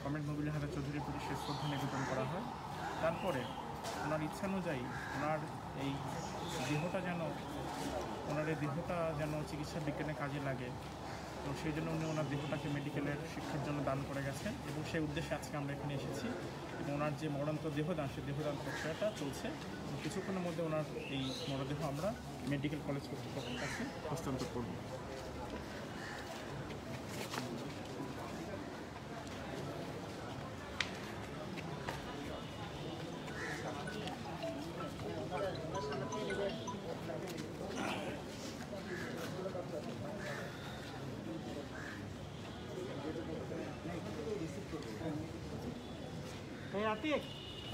কমরেড মবিনুল হক চৌধুরীর প্রতি শেষ শ্রদ্ধা নিবেদন করা হয়। তারপরে ওনার ইচ্ছানুযায়ী ওনার এই দেহটা যেন চিকিৎসা বিজ্ঞানে কাজে লাগে, তো সেই জন্য উনি ওনার দেহটাকে মেডিকেলের শিক্ষার জন্য দান করে গেছেন এবং সেই উদ্দেশ্যে আজকে আমরা এখানে এসেছি এবং ওনার যে মরণান্ত দেহদান, সেই দেহদান প্রক্রিয়াটা চলছে এবং কিছুক্ষণের মধ্যে ওনার এই মরদেহ আমরা মেডিকেল কলেজ কর্তৃপক্ষের কাছে হস্তান্তর করব।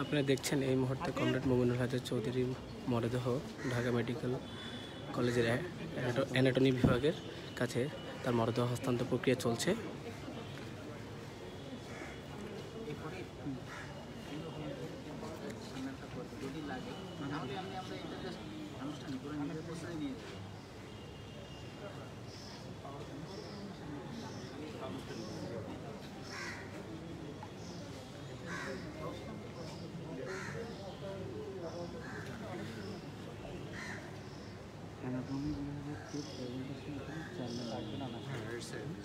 আপনারা দেখছেন এই মুহূর্তে কমরেড মবিনুল হক চৌধুরীর মরদেহ ঢাকা মেডিকেল কলেজের অ্যানাটমি বিভাগের কাছে তার মরদেহ হস্তান্তর প্রক্রিয়া চলছে। অ্যানাটমি বিভাগের প্রেজেন্টেশন চেয়ারম্যান লাগবে না অ্যানাটমি বিভাগের চেয়ারম্যান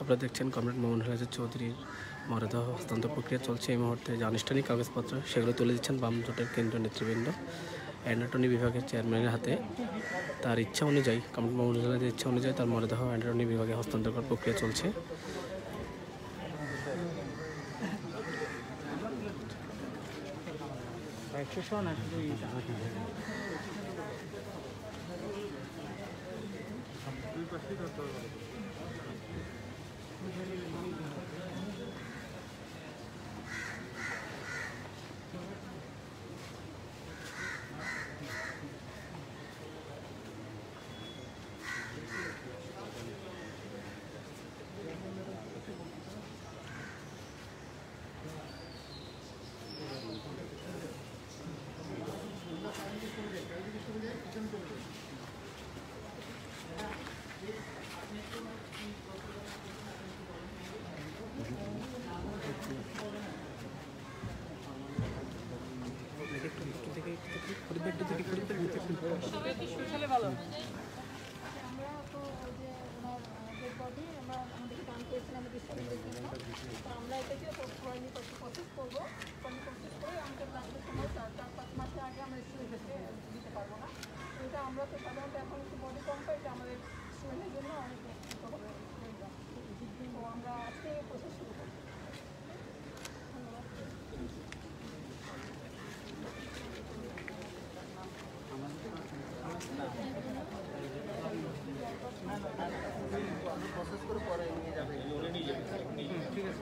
আপনারা দেখছেন কমরেড মবিনুল হক চৌধুরীর মরদেহ হস্তান্তর প্রক্রিয়া চলছে। এই মুহূর্তে যে আনুষ্ঠানিক কাগজপত্র সেগুলো তুলে দিচ্ছেন বাম জোটের কেন্দ্রীয় নেতৃবৃন্দ অ্যানাটমি বিভাগের চেয়ারম্যানের হাতে। তার ইচ্ছা অনুযায়ী, কমরেড মবিনুল হকের ইচ্ছা অনুযায়ী তার মরদেহ অ্যানাটমি বিভাগে হস্তান্তর করার প্রক্রিয়া চলছে। জন্য অনেক তো আমরা আজকে প্রশাসন